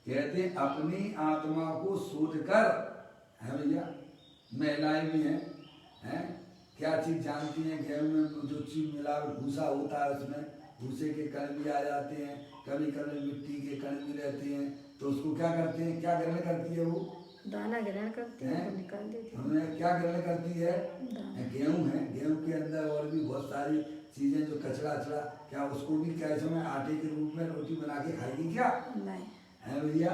कहते अपनी आत्मा को शोध कर, है भैया? महिलाएं भी हैं, क्या चीज जानती हैं? गेहूं में जो चीज मिला भूसा होता है, उसमें भूसे के कण भी आ जाते हैं, कभी कभी मिट्टी के कण भी रहते हैं, तो उसको क्या करते हैं? क्या ग्रहण करती है? वो दाना ग्रहण करती है, निकाल देती है। हमें क्या ग्रहण करती है? गेहूं है, गेहूं के अंदर और भी बहुत सारी चीजें जो कचरा अचरा, क्या उसको भी क्या इसमें आटे के रूप में रोटी बना के खाएगी क्या? नहीं है भैया?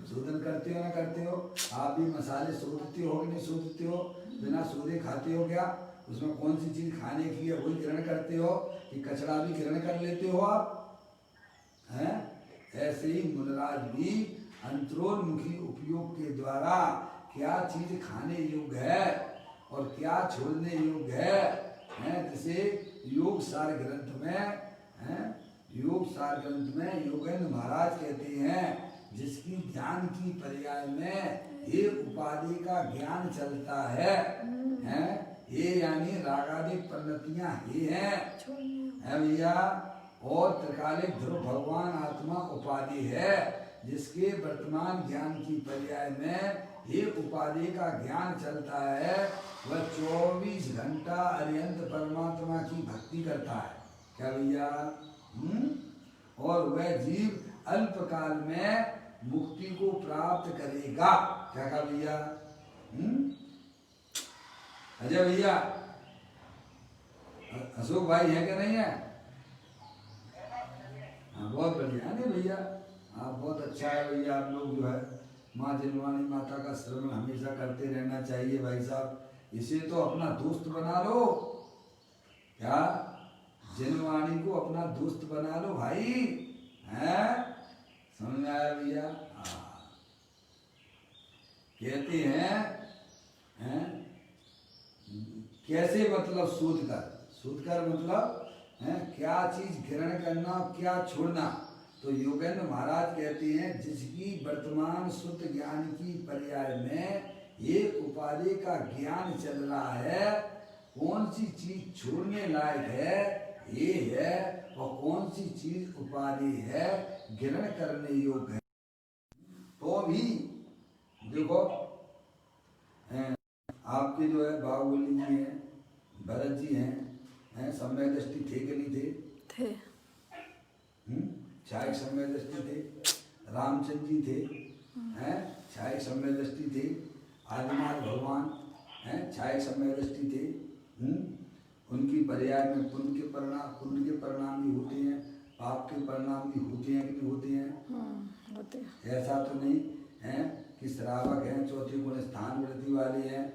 शोधन करते हो ना करते हो? आप भी मसाले शोधते हो कि नहीं शोधते हो? बिना शोधे खाते हो क्या? उसमें कौन सी चीज खाने की है वही ग्रहण करते हो कि कचरा भी ग्रहण कर लेते हो आप? हैं? ऐसे ही मुनराज भी अंतरोन्मुखी उपयोग के द्वारा क्या चीज खाने योग्य है और क्या छोड़ने योग्य है, जैसे योग सार ग्रंथ में योगेंद्र महाराज कहते हैं, जिसकी ज्ञान की पर्याय में ये उपाधि का ज्ञान चलता है, ये यानी रागादिक परिणतियां ही है भैया। और त्रिकालिक ध्रुव भगवान आत्मा उपाधि है, जिसके वर्तमान ज्ञान की पर्याय में ये उपाधि का ज्ञान चलता है। वह 24 घंटा अरिहंत परमात्मा की भक्ति करता है। क्या भैया? और वह जीव अल्पकाल में मुक्ति को प्राप्त करेगा। क्या कहा भैया? अजय भैया, अशोक भाई है क्या नहीं है? हाँ बहुत बढ़िया नहीं भैया, हाँ बहुत अच्छा है भैया। आप लोग जो है माँ जिनवानी माता का श्रवण हमेशा करते रहना चाहिए भाई साहब। इसे तो अपना दोस्त बना लो। क्या जिनवाणी को अपना दोस्त बना लो भाई, हैं? समझ में आया भैया? हाँ। कहते हैं कैसे, मतलब शोध कर मतलब है क्या चीज ग्रहण करना क्या छोड़ना। तो योगेंद्र महाराज कहते हैं जिसकी वर्तमान शुद्ध ज्ञान की पर्याय में एक उपाधि का ज्ञान चल रहा है, कौन सी चीज छोड़ने लायक है ये है, और कौन सी चीज उपाधि है ग्रहण करने योग्य है। तो भी देखो आपके जो है बाहुबली जी हैं, भरत जी हैं, समय दृष्टि थे कि नहीं थे? छायक समय दृष्टि थे। रामचंद्र जी थे, हैं, छायक समय दृष्टि थे। आदिनाथ भगवान हैं, छायक समय दृष्टि थे। उनकी पर्याय में पुण्य के परिणाम भी होते हैं, पाप के परिणाम भी होते हैं कि नहीं होते हैं? होते हैं। ऐसा तो नहीं है कि श्रावक हैं, चौथे गुण स्थान वृद्धि वाले हैं,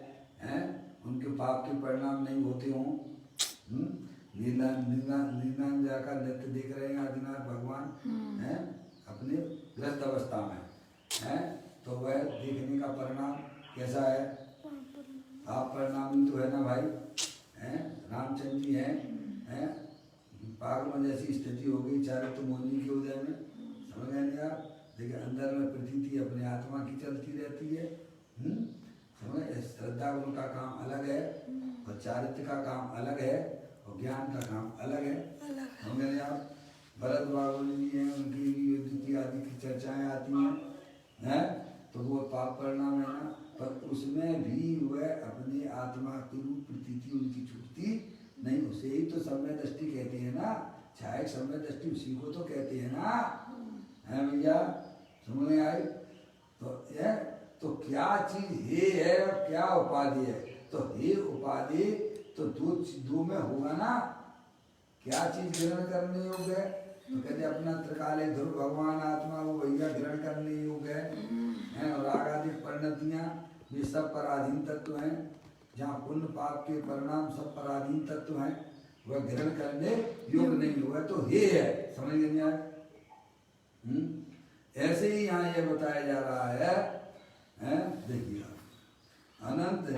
उनके पाप के परिणाम नहीं होते हों। लीलांजा का नृत्य देख रहे हैं आदिनाथ भगवान हैं अपने ग्रस्त अवस्था में, हैं, तो वह देखने का परिणाम कैसा है? पाप परिणाम तो है ना भाई, हैं? रामचंद्र जी हैं, पागल जैसी स्थिति हो गई चारित्र मोहिनी के उदय में, समझ गए नहीं आप? देखिए अंदर में प्रतीति अपने आत्मा की चलती रहती है। समझ, श्रद्धा उनका काम अलग है और चारित्र का काम अलग है और ज्ञान का काम अलग है। समझ गए आप? भरत बाहुबली जी हैं, उनकी युद्ध की आदि की चर्चाएं आती हैं, तो वो पाप परिणाम है ना, पर उसमें भी वह अपने आत्मा की रूप प्रतीति उनकी छूटती नहीं। उसे ही तो समय दृष्टि कहते हैं ना, छायक समय दृष्टि उसी को तो कहते हैं ना, है भैया? समझ में आई? तो क्या चीज हे है और क्या उपाधि है? तो हे उपाधि तो दो में होगा ना, क्या चीज ग्रहण करने योग्य है? तो कहते अपना त्रिकालिक ध्रुव भगवान आत्मा वो भैया ग्रहण करने योग्य है, और राग आदि परिणतियां ये सब पराधीन तत्व हैं, जहाँ पुण्य पाप के परिणाम सब पराधीन तत्व हैं, वह ग्रहण करने योग्य नहीं हुआ तो हे है। समझ नहीं आया? ऐसे ही यहाँ ये बताया जा रहा है, देखिए अनंत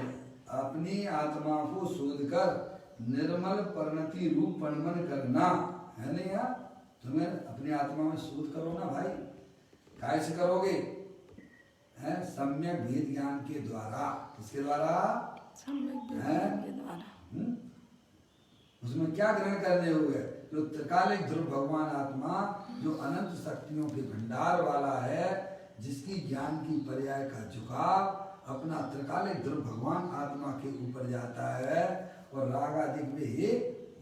अपनी आत्मा को शोध कर निर्मल परिणति रूप परिमन करना है। नहीं यार, तुम्हें अपनी आत्मा में शोध करो ना भाई, कैसे करोगे? हैं, सम्यक भेद ज्ञान के द्वारा। किसके द्वारा? सम्यक भेद ज्ञान के द्वारा। उसमें क्या ग्रहण करने हुए? जो त्रिकालिक ध्रुव भगवान आत्मा जो अनंत शक्तियों के भंडार वाला है, जिसकी ज्ञान की पर्याय का झुकाव अपना त्रिकालिक ध्रुव भगवान आत्मा के ऊपर जाता है और राग आदि में ही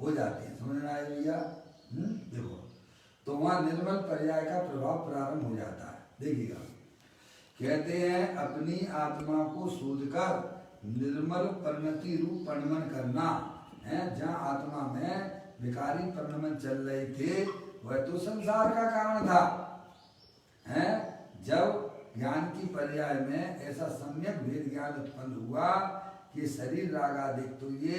हो जाते हैं। समझ में आए भैया? देखो तो वहाँ निर्मल पर्याय का प्रभाव प्रारंभ हो जाता है। देखिएगा, कहते हैं अपनी आत्मा को शोध कर निर्मल परिणति रूप परिणमन करना है। जहाँ आत्मा में विकारी परिणमन चल रहे थे वह तो संसार का कारण था, हैं? जब ज्ञान की पर्याय में ऐसा सम्यक भेद ज्ञान उत्पन्न हुआ कि शरीर रागादिक तो ये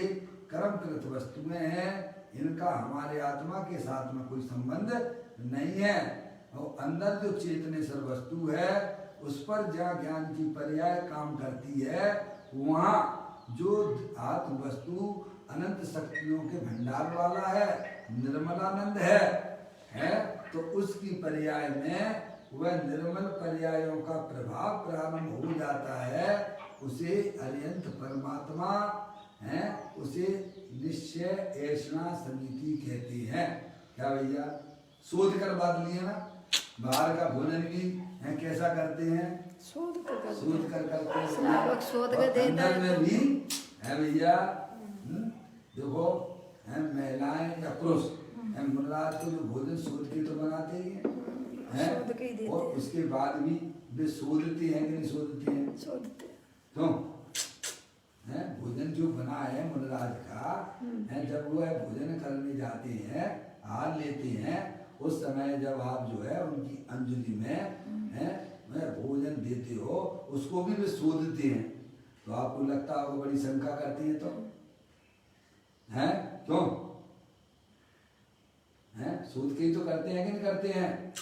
कर्मकृत वस्तुएं हैं, इनका हमारे आत्मा के साथ में कोई संबंध नहीं है, और अंदर जो चेतनेश्वर वस्तु है उस पर जहाँ ज्ञान की पर्याय काम करती है, वहाँ जो आत्म वस्तु अनंत शक्तियों के भंडार वाला है, निर्मलानंद है, तो उसकी पर्याय में वह निर्मल पर्यायों का प्रभाव प्रारंभ हो जाता है। उसे अरियंत परमात्मा है, उसे निश्चय ऐसा समिति कहते हैं। क्या भैया? शोध कर बात लिए ना, बाहर का भोजन भी है कैसा करते हैं? शोध कर करते हैं। अंदर में भी है भैया, देखो है महिलाएं या पुरुष है, मुराद को जो भोजन शोध के तो बनाते ही हैं, और उसके बाद भी वे शोधते हैं कि नहीं शोधते हैं? शोधते। क्यों? है भोजन जो बना है मुनराज का है, जब वो भोजन करने जाते हैं, हार लेते हैं, उस समय जब आप जो है उनकी अंजलि में है भोजन देते हो, उसको भी वे शोधते हैं। तो आपको लगता है वो बड़ी शंका करती है तो है? क्यों? शोध के ही तो करते हैं कि नहीं करते हैं?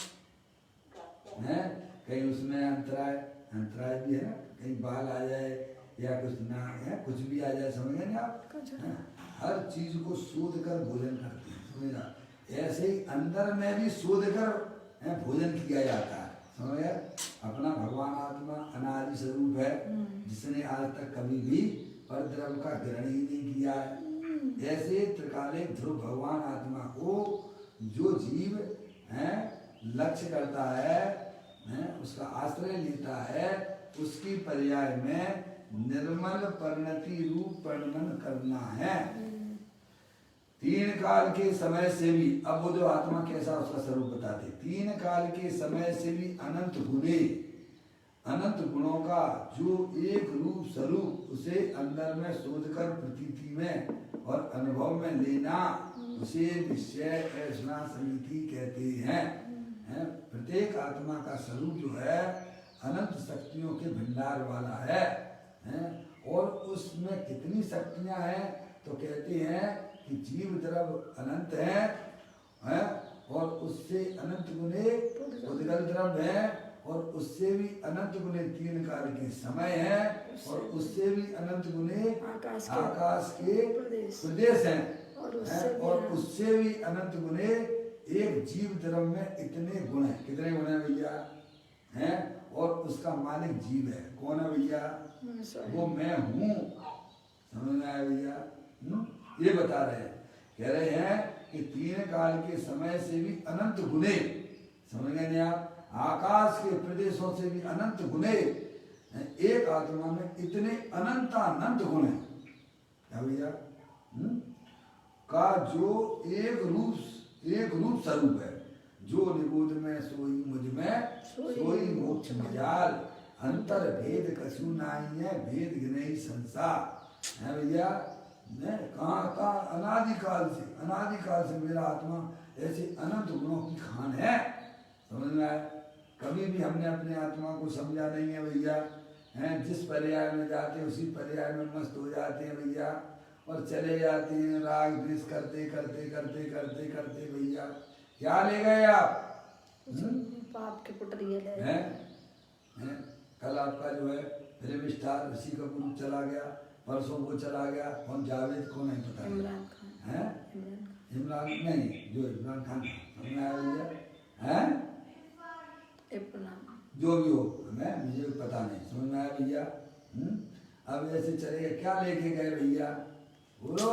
हैं कहीं उसमें अंतराय भी है ना, कहीं बाल आ जाए या कुछ ना है, कुछ भी आ जाए, समझ गए ना आप? हर चीज को शोध कर भोजन करते हैं, समझना। ऐसे ही अंदर में भी शोध कर भोजन किया जाता है, समझ गए? अपना भगवान आत्मा अनादि स्वरूप है, जिसने आज तक कभी भी परद्रव्य का ग्रहण ही नहीं किया है। ऐसे त्रिकालिक ध्रुव भगवान आत्मा को जो जीव लक्ष्य करता है, उसका आश्रय लेता है, उसकी पर्याय में निर्मल परिणति रूप वर्णन करना है। तीन काल के समय से भी, अब वो जो आत्मा कैसा उसका स्वरूप बताते, तीन काल के समय से भी अनंत गुणे, अनंत गुणों का जो एक रूप स्वरूप, उसे अंदर में शोध कर प्रतीति में और अनुभव में लेना, उसे निश्चय ऐसा समिति कहते हैं। प्रत्येक आत्मा का स्वरूप जो है अनंत शक्तियों के भंडार वाला है, और उसमें कितनी शक्तियां हैं तो कहते हैं कि जीव द्रव्य अनंत है, और उससे अनंत गुणे उद्गल द्रव्य है, और उससे भी अनंत गुणे तीन काल के समय है, और उससे भी अनंत गुणे आकाश के प्रदेश हैं, और उससे भी अनंत गुणे एक जीव द्रव्य में इतने गुण है। कितने गुण है भैया? हैं, और उसका मालिक जीव है। कौन है भैया? वो मैं हूँ, समझ में आया भैया? ये बता रहे हैं, कह रहे हैं कि तीन काल के समय से भी अनंत गुणे, समझ गए नहीं आप? आकाश के प्रदेशों से भी अनंत गुणे, एक आत्मा में इतने अनंत गुण है क्या भैया? का जो एक रूप स्वरूप है, जो निबोध में सोई मुझ में सोई मोक्ष मजाल, अंतर भेद कछु नाई है, भेद गिनई संसार है भैया। कहाँ अनादिकाल से मेरा आत्मा ऐसे अनंत गुणों की खान है, समझ में आया? कभी भी हमने अपने आत्मा को समझा नहीं है भैया, जिस पर्याय में जाते हैं उसी पर्याय में मस्त हो जाते हैं भैया, और चले जाते हैं राग द्वेष करते करते करते करते करते भैया। क्या ले गए आप? पाप के पुटरिये ले हैं? कल आपका जो है फिल्म स्टार ऋषि कपूर चला गया, परसों वो चला गया, कौन जावेद कौन है पता नहीं, इमरान खान हैं? इमरान नहीं, जो इमरान खान समझ में आया भैया? हैं? जो भी हो, हमें मुझे पता नहीं, समझ में आया भैया? अब ऐसे चलेगा, क्या लेके गए भैया? बोलो,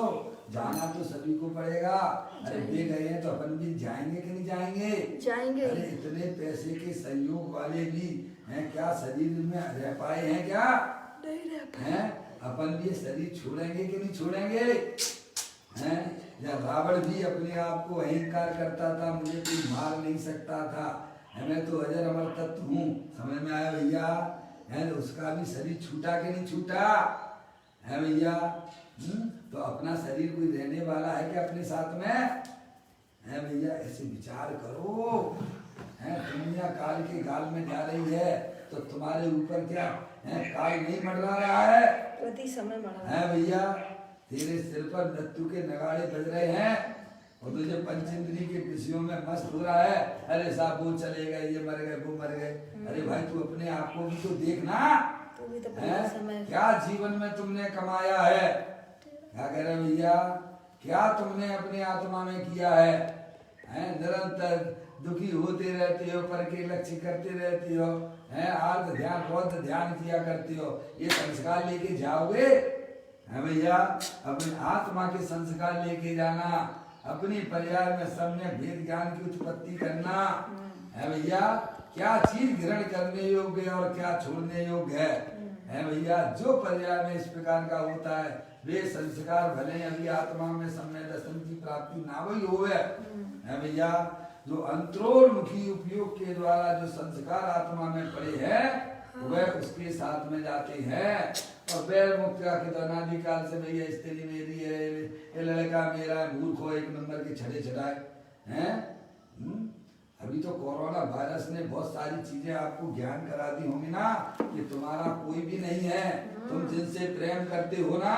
जाना तो सभी को पड़ेगा। अरे वे गए हैं तो अपन भी जाएंगे कि नहीं जाएंगे? जाएंगे। अरे इतने पैसे के सहयोग वाले भी हैं, क्या शरीर में रह पाए हैं? क्या नहीं रह पाए हैं? अपन भी शरीर छोड़ेंगे कि नहीं छोड़ेंगे? हैं? या रावण भी अपने आप को अहंकार करता था, मुझे कोई मार नहीं सकता था, मैं तो अजर अमर तत्व हूँ, समझ में आया भैया? है, उसका भी शरीर छूटा कि नहीं छूटा है भैया? तो अपना शरीर कोई रहने वाला है क्या अपने साथ में? है भैया? ऐसे विचार करो, है दुनिया काल के गाल में जा रही है, तो तुम्हारे ऊपर क्या है काल नहीं मंडरा रहा है? प्रति समय बढ़ रहा है भैया? तेरे सिर पर मृत्यु के नगाड़े बज रहे हैं, और तुझे पंचेंद्री के विषयों में मस्त हो रहा है। अरे साहब वो चले गए, ये मर गए, वो मर गए। अरे भाई तू अपने आप को भी तो देखना, क्या जीवन में तुमने कमाया है? क्या कह रहे भैया? क्या तुमने अपने आत्मा में किया है? निरंतर दुखी होते रहते हो, पर के लक्ष्य करते रहते हो, आर्थ ध्यान बौद्ध ध्यान किया करते हो, ये संस्कार लेके जाओगे? है भैया? अपने आत्मा के संस्कार लेके जाना, अपनी पर्याय में सम्यक भेद ज्ञान की उत्पत्ति करना, है भैया? क्या चीज ग्रहण करने योग्य है और क्या छोड़ने योग्य है भैया? जो पर्याय में इस प्रकार का होता है, वे संस्कार भले अभी आत्मा में सम्य दर्शन की प्राप्ति ना वही हो है भैया। जो अंतरोन्मुखी उपयोग के द्वारा जो संस्कार आत्मा में पड़े हैं, वह उसके साथ में जाते हैं। और बैर मुक्त का अनादिकाल से भैया स्त्री मेरी है, ये लड़का मेरा, मूर्ख हो, एक नंबर के छड़े चढ़ाए हैं। अभी तो कोरोना वायरस ने बहुत सारी चीजें आपको ज्ञान करा दी होंगी ना कि तुम्हारा कोई भी नहीं है, तुम जिनसे प्रेम करते हो ना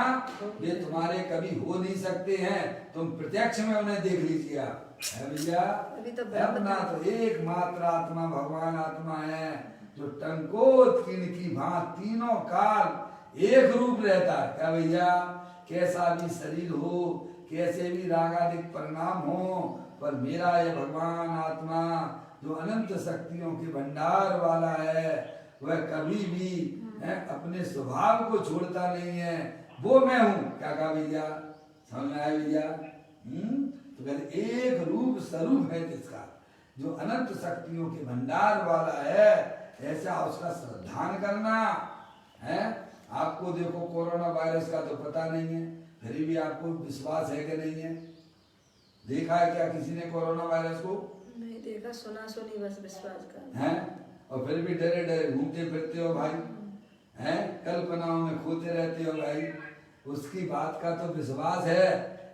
ये तुम्हारे कभी हो नहीं सकते हैं, तुम प्रत्यक्ष में उन्हें देख लीजिए आप, है भैया। अपना तो एकमात्र आत्मा भगवान आत्मा है जो टंकोत्कीर्ण की भांति तीनों काल एक रूप रहता है, क्या भैया। कैसा भी शरीर हो, कैसे भी रागादिक परिणाम हो, पर मेरा ये भगवान आत्मा जो अनंत शक्तियों के भंडार वाला है वह कभी भी अपने स्वभाव को छोड़ता नहीं है, वो मैं हूँ। क्या कहा भैया, समझ में आया भैया। तो कहते एक रूप स्वरूप है जिसका, जो अनंत शक्तियों के भंडार वाला है, ऐसा उसका श्रद्धान करना है। आपको देखो कोरोना वायरस का तो पता नहीं है, फिर भी आपको विश्वास है कि नहीं है। देखा है क्या किसी ने कोरोना वायरस को? नहीं देखा, सुना सुनी बस विश्वास कर हैं, और फिर भी डरे डरे घूमते फिरते हो भाई, हैं, कल्पनाओं में खोते रहते हो भाई। उसकी बात का तो विश्वास है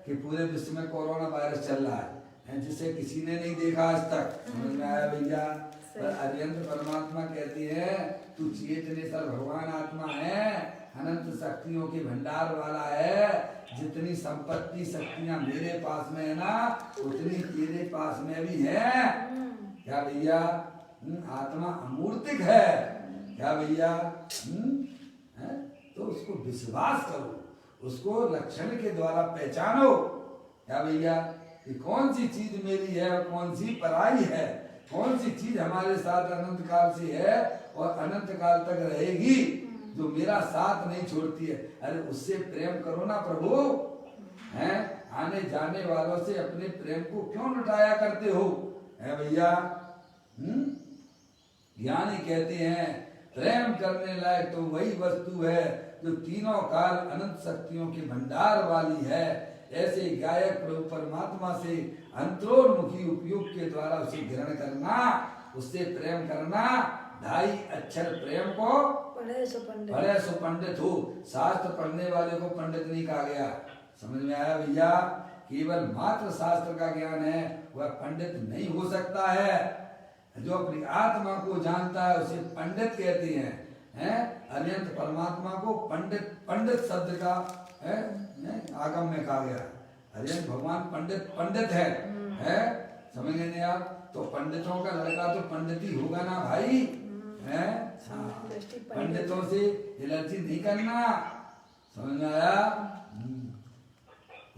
कि पूरे विश्व में कोरोना वायरस चल रहा है, जिसे किसी ने नहीं देखा आज तक। समझ में आया भैया। पर अरिहंत परमात्मा कहती है तू चेतनेश्वर भगवान आत्मा है, अनंत शक्तियों के भंडार वाला है, जितनी संपत्ति शक्तियां मेरे पास में है ना उतनी तेरे पास में भी है। क्या भैया, आत्मा अमूर्तिक है, क्या भैया। तो उसको विश्वास करो, उसको लक्षण के द्वारा पहचानो, क्या भैया, कि कौन सी चीज मेरी है और कौन सी पराई है, कौन सी चीज हमारे साथ अनंत काल से है और अनंत काल तक रहेगी, जो मेरा साथ नहीं छोड़ती है। अरे उससे प्रेम करो ना प्रभु, हैं, आने जाने वालों से अपने प्रेम को क्यों लुटाया करते हो, है भैया। ज्ञानी कहते हैं प्रेम करने लायक तो वही वस्तु है जो तीनों काल अनंत शक्तियों के भंडार वाली है। ऐसे गायक प्रभु परमात्मा से अंतरोन्मुखी उपयोग के द्वारा उसे ग्रहण करना, उससे प्रेम करना, ढाई अक्षर प्रेम को पढ़े सो पंडित हो। शास्त्र पढ़ने वाले को पंडित नहीं कहा गया, समझ में आया भैया। केवल मात्र शास्त्र का ज्ञान है वह पंडित नहीं हो सकता है। जो अपनी आत्मा को जानता है उसे पंडित कहते हैं। अरिहंत परमात्मा को पंडित, पंडित शब्द का आगम में कहा गया। अरिहंत भगवान पंडित है, समझ गए आप। तो पंडितों का लड़का तो पंडित ही होगा ना भाई, है। पंडितों से एलर्जी नहीं करना, समझ में आया।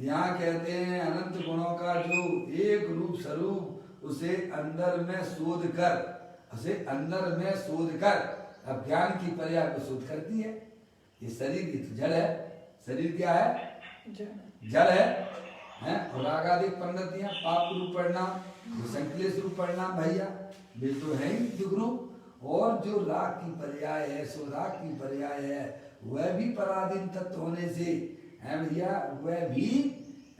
यहाँ कहते हैं अनंत गुणों का जो एक रूप स्वरूप उसे अंदर में शोध कर, उसे अंदर में शोध कर, अब ज्ञान की पर्याय को शोध करती है। ये शरीर ये तो जड़ है, शरीर क्या है, जड़ है। और रागादिक परिणतियां, पाप रूप परिणाम, संकलेश रूप परिणाम भैया, वे तो है ही दुख रूप। और जो राग की पर्याय है, सो राग की पर्याय है, वह भी पराधीन तत्व होने से है भैया, वह भी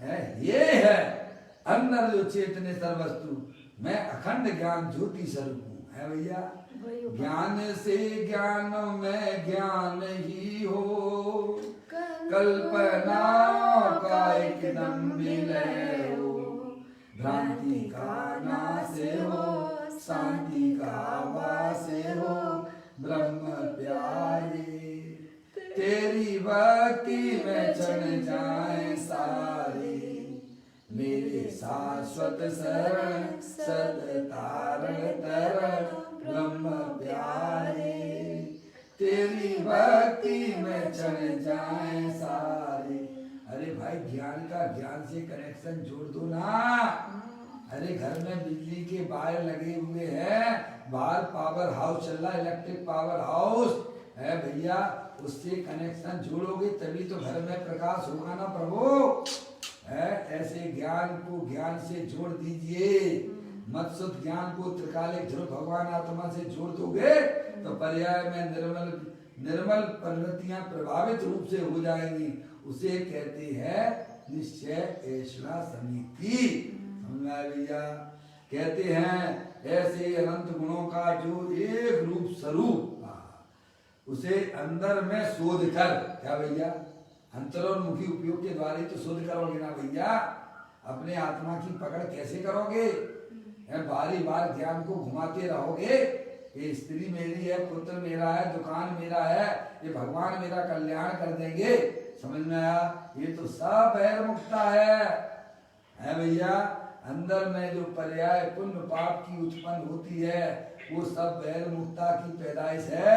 है, ये है अंदर जो चेतने सर्वस्तु, मैं अखंड ज्ञान ज्योति स्वरूप हूँ, है भैया। ज्ञान से ज्ञान में ज्ञान ही हो, कल्पना का एकदम विलय हो, भ्रांति का नाश हो, शांति का वास हो, ब्रह्म प्यारे तेरी भक्ति में चढ़ जाए सारे, मेरे शाश्वत शरण सद तारण तरण ब्रह्म प्यारे, तेरी भक्ति में चढ़ जाए सारे। अरे भाई ज्ञान का ज्ञान से कनेक्शन जोड़ दो ना। अरे घर में बिजली के वायर लगे हुए हैं, बाहर पावर हाउस चल रहा है, इलेक्ट्रिक पावर हाउस है भैया, उससे कनेक्शन जोड़ोगे तभी तो घर में प्रकाश होगा ना प्रभु। ऐसे ज्ञान को ज्ञान से जोड़ दीजिए, मत शुद्ध ज्ञान को त्रिकालिक ध्रुव भगवान आत्मा से जोड़ दोगे तो पर्याय में निर्मल प्रवृत्तियां प्रभावित रूप से हो जाएंगी। उसे कहते हैं निश्चय ऐसा समिति, भैया। कहते हैं ऐसे अनंत गुणों का जो एक रूप स्वरूप उसे अंदर में शोध कर, क्या भैया, अंतरोन्मुखी उपयोग के द्वारा तो शोध करोगे ना भैया। अपने आत्मा की पकड़ कैसे करोगे, बारी बार ज्ञान को घुमाते रहोगे, ये स्त्री मेरी है, पुत्र मेरा है, दुकान मेरा है, ये भगवान मेरा कल्याण कर देंगे, समझ में आया? ये तो सब बैर मुक्ता है भैया। अंदर में जो पर्याय पुण्य पाप की उत्पन्न होती है वो सब बैर मुक्ता की पैदाइश है,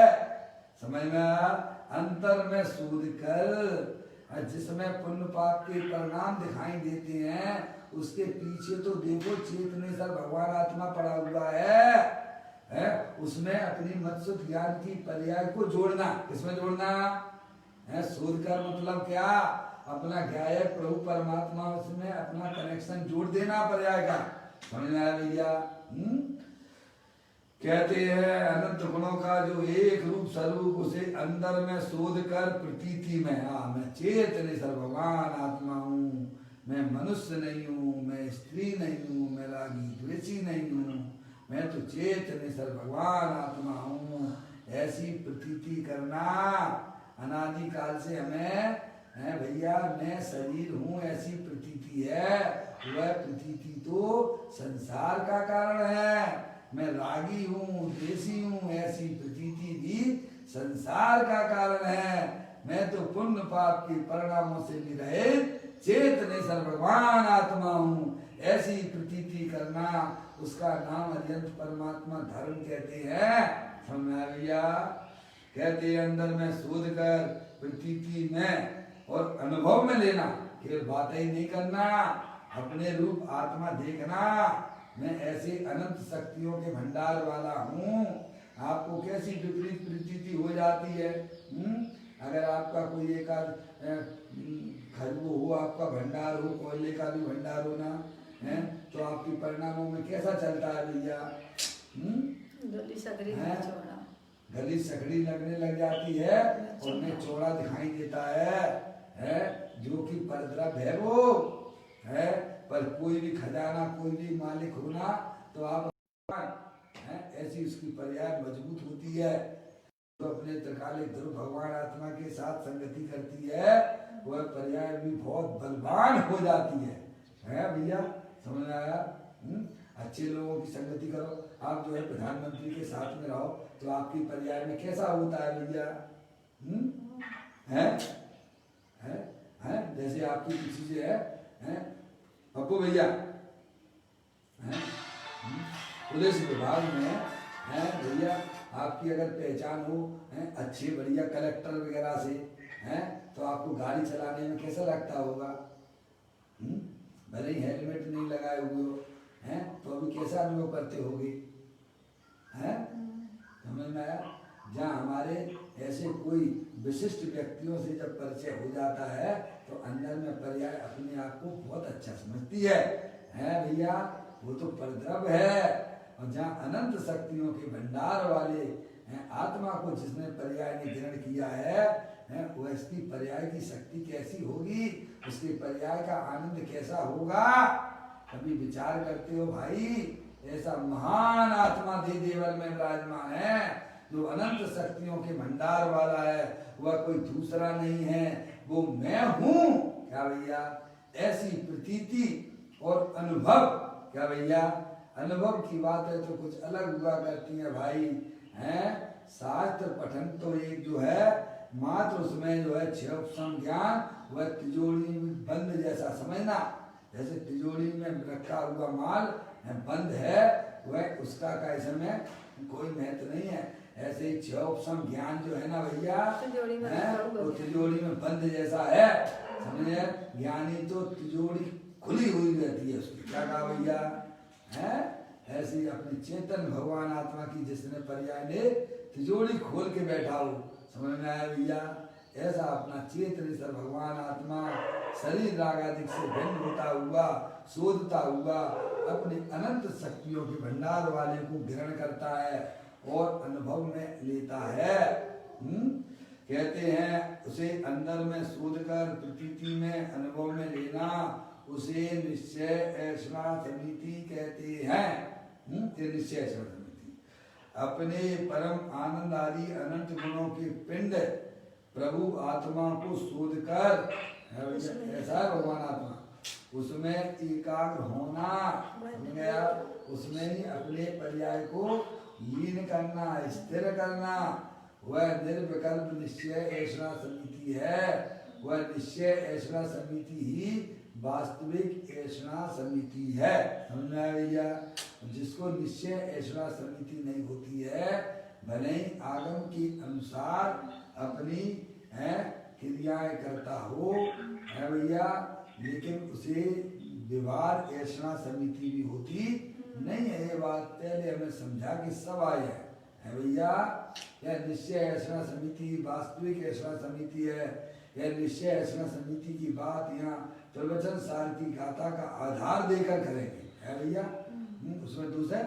समझ में आया? अंतर में शोध कर जिसमें पुण्य पाप के परिणाम दिखाई देते हैं उसके पीछे तो देखो चेतनेश्वर भगवान आत्मा पड़ा हुआ है, उसमें अपनी मत्सुत ज्ञान की पर्याय को जोड़ना। किसमें जोड़ना है? शोध कर मतलब क्या? अपना गायक प्रभु परमात्मा उसमें अपना कनेक्शन जोड़ देना पर्याय का, समझ में आया भैया? कहते हैं अनंत गुणों का जो एक रूप स्वरूप उसे अंदर में शोध कर प्रतीति में, मैं चेतनेश्वर भगवान आत्मा हूँ, मैं मनुष्य नहीं हूँ, मैं स्त्री नहीं हूँ, मैं रागी द्वेषी नहीं हूँ, मैं तो चेतनेश्वर भगवान आत्मा हूँ, ऐसी प्रतीति करना। अनादि काल से हमें है भैया, मैं शरीर हूँ ऐसी प्रतीति है, वह प्रतीति तो संसार का कारण है। मैं रागी हूँ द्वेषी हूँ ऐसी प्रतीति भी संसार का कारण है। मैं तो पुण्य पाप के परिणामों से निरहित चेतनेश्वर भगवान आत्मा हूँ, ऐसी प्रतीति करना, उसका नाम अत्यंत परमात्मा धर्म कहते हैं, समझ भैया? कहते हैं अंदर में शोध कर प्रतीति में और अनुभव में लेना, केवल बातें ही नहीं करना, अपने रूप आत्मा देखना। मैं ऐसे अनंत शक्तियों के भंडार वाला हूँ। आपको कैसी विपरीत प्रतीति हो जाती है? अगर आपका कोई एक खरबू हो, आपका भंडार हो, कोयले का भी भंडार हो ना है, तो आपकी परिणामों में कैसा चलता है भैया? गली सकड़ी लगने लग जाती है और उन्हें चौड़ा दिखाई देता है जो कि परद्रव है वो है। पर कोई भी खजाना, कोई भी मालिक होना तो आप ऐसी उसकी पर्याय मजबूत होती है। तो अपने त्रिकालिक ध्रुव भगवान आत्मा के साथ संगति करती है, वह पर्याय भी बहुत बलवान हो जाती है भैया? समझ में आया? अच्छे लोगों की संगति करो। आप जो है प्रधानमंत्री के साथ में रहो तो आपकी पर्याय में कैसा होता है भैया? है जैसे आपकी किसी से है पप्पू भैया पुलिस विभाग में है भैया, आपकी अगर पहचान हो अच्छे बढ़िया कलेक्टर वगैरह से तो आपको गाड़ी चलाने में कैसा लगता होगा? भले ही हेलमेट नहीं लगाए हुए हो तो अभी कैसा अनुभव करते होगे? समझ में आया? जहाँ हमारे ऐसे कोई विशिष्ट व्यक्तियों से जब परिचय हो जाता है तो अंदर में पर्याय अपने आप को बहुत अच्छा समझती है भैया? वो तो परद्रव है। और जहाँ अनंत शक्तियों के भंडार वाले आत्मा को जिसने पर्याय ने ग्रहण किया है वो इसकी पर्याय की शक्ति कैसी होगी, उसके पर्याय का आनंद कैसा होगा? कभी विचार करते हो भाई? ऐसा महान आत्मा दे देवल में विराजमान है जो अनंत शक्तियों के भंडार वाला है, वह कोई दूसरा नहीं है, वो मैं हूँ। क्या भैया? ऐसी प्रतीति और अनुभव, क्या भैया? अनुभव की बात है तो कुछ अलग हुआ करती है भाई शास्त्र पठन तो एक जो है मात्र उसमें जो है 6 उपसम ज्ञान, वह तिजोरी में बंद जैसा समझना। जैसे तिजोरी में रखा हुआ माल बंद है, वह उसका का इसमें कोई महत्व नहीं है। ऐसे ही 6 उपसम ज्ञान जो है ना भैया वो तिजोरी में बंद जैसा है, समझे? ज्ञानी तो तिजोरी खुली हुई रहती है उसकी। क्या कहा भैया? ऐसी अपनी चेतन भगवान आत्मा की जिसने पर्याय ने तिजोरी खोल के बैठा हो, समझ में आया भैया? ऐसा अपना चेतनेश्वर भगवान आत्मा शरीर रागादिक से भिन्न होता हुआ, शोधता हुआ अपनी अनंत शक्तियों के भंडार वाले को ग्रहण करता है और अनुभव में लेता है। कहते हैं उसे अंदर में शोध कर प्रतीति में अनुभव में लेना, उसे निश्चय ऐसा समिति कहते हैं। निश्चय ऐसा समिति अपने परम आनंद आदि अनंत गुणों के पिंड प्रभु आत्मा को शोध कर, ऐसा है भगवान आत्मा, उसमें एकाग्र होना, समझ गया? उसमें ही अपने पर्याय को लीन करना, स्थिर करना। वह निर्विकल्प निश्चय ऐसा समिति है। वह निश्चय ऐसा समिति ही वास्तविक ऐसा समिति है। समझ में आया भैया? जिसको निश्चय ऐसा समिति नहीं होती है, भले ही आगम के अनुसार अपनी क्रियाएं करता हो है भैया, लेकिन उसे विवाद ऐसा समिति भी होती नहीं है। ये बात पहले हमें समझा कि सब आए है भैया। यह निश्चय ऐसा समिति वास्तविक ऐसा समिति है। यह निश्चय ऐसा समिति की बात यहाँ प्रवचन सार की गाथा का आधार देकर करेंगे है भैया। उसमें दूसरे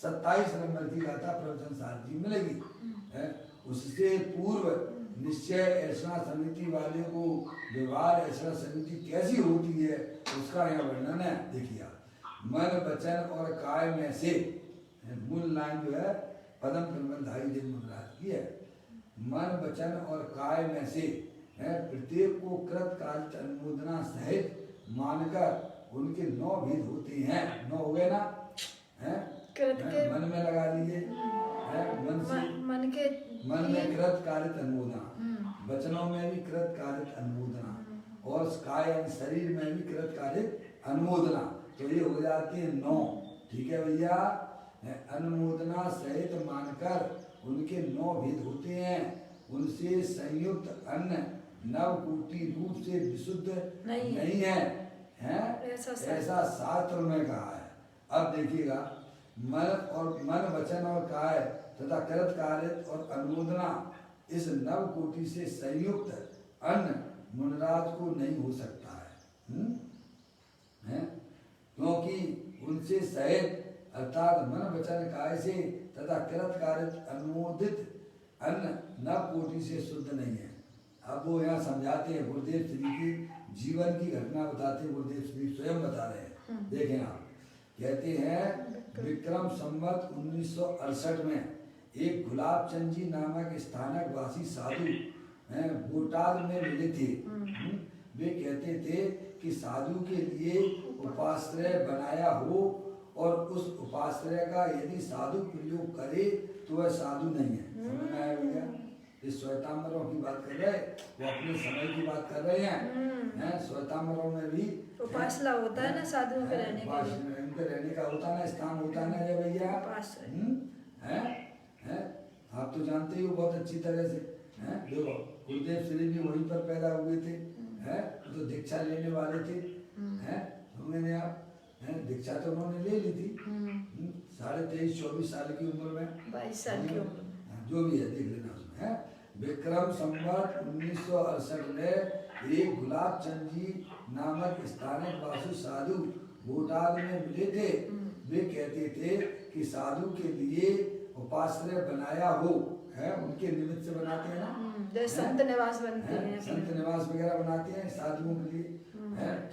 27 नंबर की गाथा प्रवचन सार की मिलेगी। उससे पूर्व निश्चय ऐसा समिति वाले को व्यवहार ऐसा समिति कैसी होती है उसका यहाँ वर्णन है। देखिए, मन वचन और काय में से, मूल लाइन जो है पदम प्रबंधाई दिन मुद्राज की है। मन वचन और काय में से प्रत्येक को कृत कार्य अनुमोदना सहित मानकर उनके 9 भेद होते हैं। 9 हो गए ना? मन में लगा लीजिए, मन में कृत कार्य अनुमोदना, वचनों में भी कृत कार्य अनुमोदना, और काय शरीर में भी कृत कार्य अनुमोदना। तो ये हो जाती है 9। ठीक है भैया? अनुमोदना सहित मानकर उनके 9 भेद होते हैं। उनसे संयुक्त अन्न नवकोटि रूप से विशुद्ध नहीं है, ऐसा शास्त्र में कहा है। अब देखिएगा, मन वचन और काय तथा कृत कार्य और अनुमोदना, इस नवकोटि से संयुक्त अन्न मुनराज को नहीं हो सकता है? क्योंकि उनसे सहित अर्थात मन वचन काय से तथा कृत कार्य अनुमोदित अन्न नवकोटि से शुद्ध नहीं है। अब वो यहाँ समझाते हैं, गुरुदेव श्री की जीवन की घटना बताते हैं। गुरुदेव श्री स्वयं बता रहे हैं। देखें आप, कहते हैं विक्रम संवत 1968 में एक गुलाब चंद जी नामक स्थानक वासी साधु बोटाद में मिले थे। वे कहते थे कि साधु के लिए उपाश्रय बनाया हो और उस उपाश्रय का यदि साधु प्रयोग करे तो वह साधु नहीं है। समझ में आया भैया? इस श्वेतांबरों की बात कर रहे, वो अपने समय की बात कर रहे हैं। श्वेतांबरों में भी उपासना होता है ना साधुओं के रहने के लिए, उनके रहने का होता ना, स्थान होता ना जब भैया। आप तो जानते ही हो बहुत अच्छी तरह से। देखो, गुरुदेव श्री भी वहीं पर पैदा हुए थे, तो दीक्षा लेने वाले थे। उन्होंने आप दीक्षा तो उन्होंने ले ली थी 23-24 साल की उम्र में, 22 साल की उम्र, जो भी है देख लेना उसमें। विक्रम संवत 1968 में एक गुलाब चंद जी नामक स्थानिक वासु साधु बोटाद में मिले थे। वे कहते थे कि साधु के लिए उपाश्रय बनाया हो, उनके निमित्त से बनाते हैं ना, संत निवास बनते हैं, संत निवास वगैरह बनाते हैं साधुओं के लिए,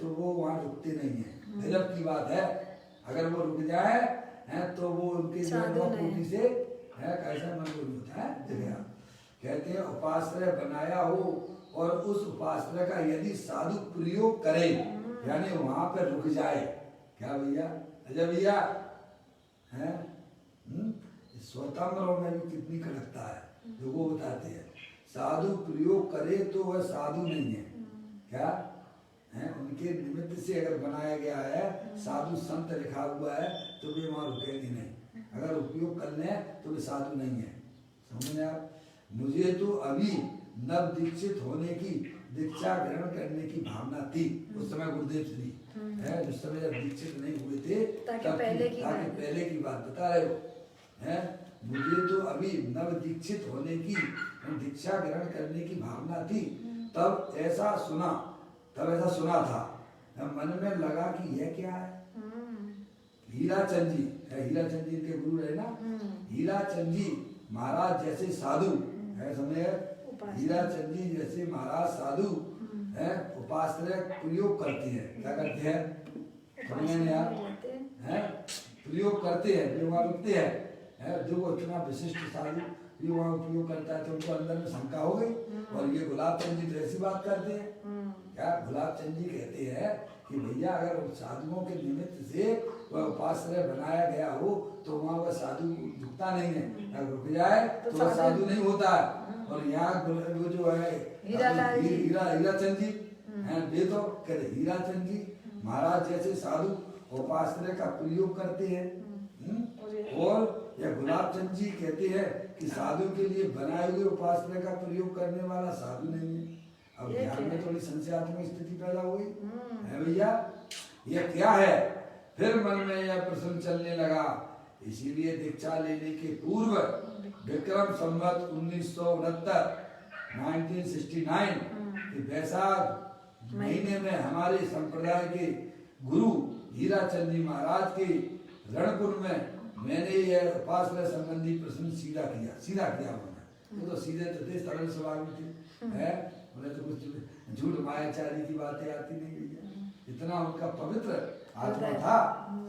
तो वो वहाँ रुकते नहीं है। गजब की बात है, अगर वो रुक जाए तो वो उनके कोटि से कैसा मन को होता है। देखिए, कहते हैं उपाश्रय बनाया हो और उस उपाश्रय का यदि साधु प्रयोग करे, यानी वहां पर रुक जाए। क्या भैया? अजय भैया है? स्वतंत्रों में भी कितनी कड़कता है, जो वो बताते हैं। साधु प्रयोग करे तो वह साधु नहीं है। क्या है? उनके निमित्त से अगर बनाया गया है, साधु संत लिखा हुआ है, तो वे वहां रुकेंगे नहीं। अगर उपयोग कर लें तो वे साधु नहीं है। समझे आप? मुझे तो अभी नव दीक्षित होने की, दीक्षा ग्रहण करने की भावना थी उस समय। गुरुदेव श्री है जिस समय जब दीक्षित नहीं हुए थे, तब पहले की बात बता रहे हो। मुझे तो अभी नव दीक्षित होने की, दीक्षा ग्रहण करने की भावना थी, तब ऐसा सुना था। मन में लगा कि यह क्या है। हीराचंद जी है, हीराचंद जी के गुरु है ना, हीराचंद जी महाराज जैसे साधु है, समझे? हीराचंद जी जैसे महाराज साधु है, उपाश्रय प्रयोग करते हैं। क्या करते हैं? समझे आप? प्रयोग करते हैं, जो वहाँ रुकते हैं, जो वो इतना विशिष्ट साधु ये वहाँ उपयोग करता है, तो उनको अंदर में शंका हो गई। और ये गुलाब चंद जी तो ऐसी बात करते हैं, क्या गुलाब चंद जी कहते हैं कि भैया अगर साधुओं के निमित्त से वह उपाश्रय बनाया गया हो तो वहाँ वह साधु रुकता नहीं है, अगर रुक जाए तो वह साधु नहीं होता है। और यहाँ वो जो है हीरा चंद जी हैं, वे तो कहते हीरा चंद जी महाराज जैसे साधु उपाश्रय का प्रयोग करते हैं। और यह गुलाब चंद जी कहते हैं कि साधु के लिए बनाए हुए उपाश्रय का प्रयोग करने वाला साधु नहीं है। अब ध्यान में थोड़ी संशयात्मक स्थिति पैदा हुई है भैया, यह क्या है। फिर मन में यह प्रश्न चलने लगा। इसीलिए दीक्षा लेने के पूर्व विक्रम संवत 1969 के वैशाख महीने में हमारे संप्रदाय के गुरु हीरा चंद जी महाराज के रणपुर में मैंने यह उपासना संबंधी प्रश्न सीधा किया उन्होंने। तो सीधे तो थे, सरल स्वभाव में थे, है उन्हें तो कुछ झूठ मायाचारी की बातें आती नहीं भैया। इतना उनका पवित्र आत्मा था,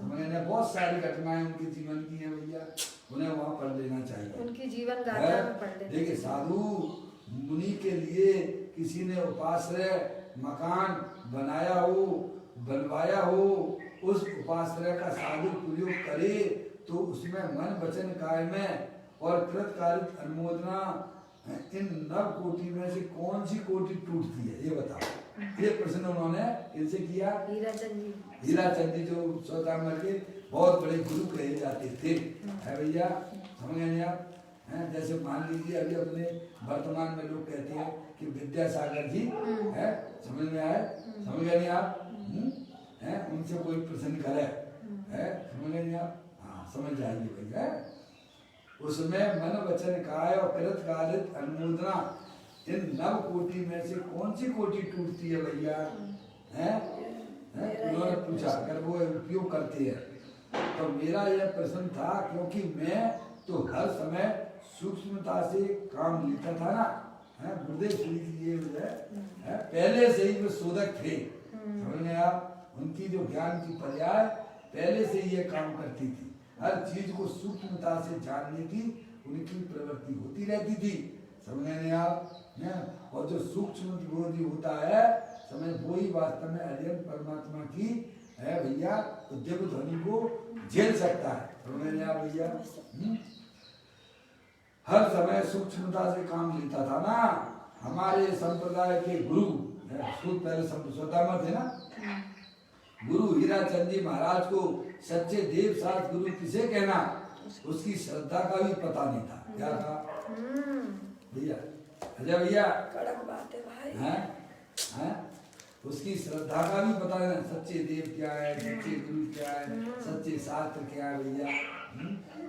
मैंने बहुत सारी घटनाएं उनके जीवन की हैं भैया, उन्हें वहाँ पढ़ लेना चाहिए, उनकी जीवन गाथा में पढ़ लेना। देखिए साधु मुनि के लिए किसी ने उपाश्रय मकान बनाया हो, बनवाया हो, उस उपाश्रय का साधु प्रयोग करे तो उसमें मन वचन काय में और कृतकारित अनुमोदना इन नव कोटि में से कौन सी कोटि टूटती है, ये बताओ। ये प्रश्न उन्होंने इनसे किया। हीरा चंद जी जो श्वेतांबर के बहुत बड़े गुरु कहे जाते थे, है भैया, समझ गए आप। जैसे मान लीजिए अभी अपने वर्तमान में लोग कहते हैं कि विद्यासागर जी है, समझ में आए, समझ गए नहीं आप, है उनसे कोई प्रश्न करे, है समझ गए नहीं आप, हाँ समझ जाएंगे भैया। उसमें मन वचन काय और कृतकालित अनुमोदना इन नव कोटि में से कौन सी कोटि टूटती है भैया, हैं? उन्होंने पूछा, अगर वो उपयोग करते हैं। तो मेरा यह प्रश्न था क्योंकि मैं तो हर समय सूक्ष्मता से काम लेता था ना, है गुरुदेव श्री जी ये है पहले से ही वो शोधक थे, समझ गए आप। उनकी जो ज्ञान की पर्याय पहले से ये काम करती थी, हर चीज को सूक्ष्मता से जानने की उनकी प्रवृत्ति होती रहती थी, समझ गए आप। और जो सूक्ष्म बोधि होता है समझ वो ही वास्तव में अरियन परमात्मा की है भैया, तो दिव्य ध्वनि को झेल सकता है, समझ गए आप भैया। हर समय सूक्ष्मता से काम लेता था ना। हमारे संप्रदाय के गुरु पहले स्वतंत्र थे ना, गुरु हीरा चंद जी महाराज को सच्चे देव साथ गुरु किसे कहना, उसकी श्रद्धा का भी पता नहीं था। क्या था भैया, अजय भैया, कड़क बात है भाई, हैं? उसकी श्रद्धा का भी पता नहीं, सच्चे देव क्या है, सच्चे गुरु क्या है, सच्चे शास्त्र क्या है भैया।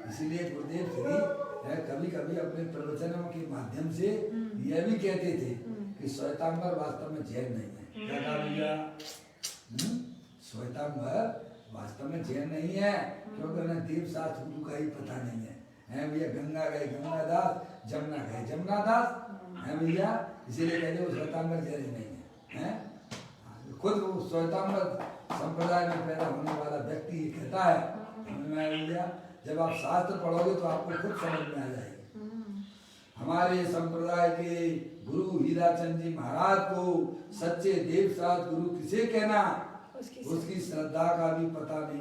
इसीलिए गुरुदेव श्री कभी कभी अपने प्रवचनों के माध्यम से यह भी कहते थे कि श्वेतांबर वास्तव में जैन नहीं है। क्या कहा भैया, श्वेतांबर वास्तव में जैन नहीं है, क्योंकि उन्हें देव शास्त्र गुरु का ही पता नहीं है भैया। गंगा गए गंगादास, जमुना गए जमुनादास, है भैया, इसीलिए कहते वो श्वेतांबर जैन नहीं है। खुद वो श्वेतांबर संप्रदाय में पैदा होने वाला व्यक्ति ये कहता है, भैया जब आप शास्त्र पढ़ोगे तो आपको खुद समझ में आ जाएगी। हमारे संप्रदाय के गुरु हीरा चंद जी महाराज को सच्चे देव साथ गुरु किसे कहना, उसकी श्रद्धा का भी पता नहीं।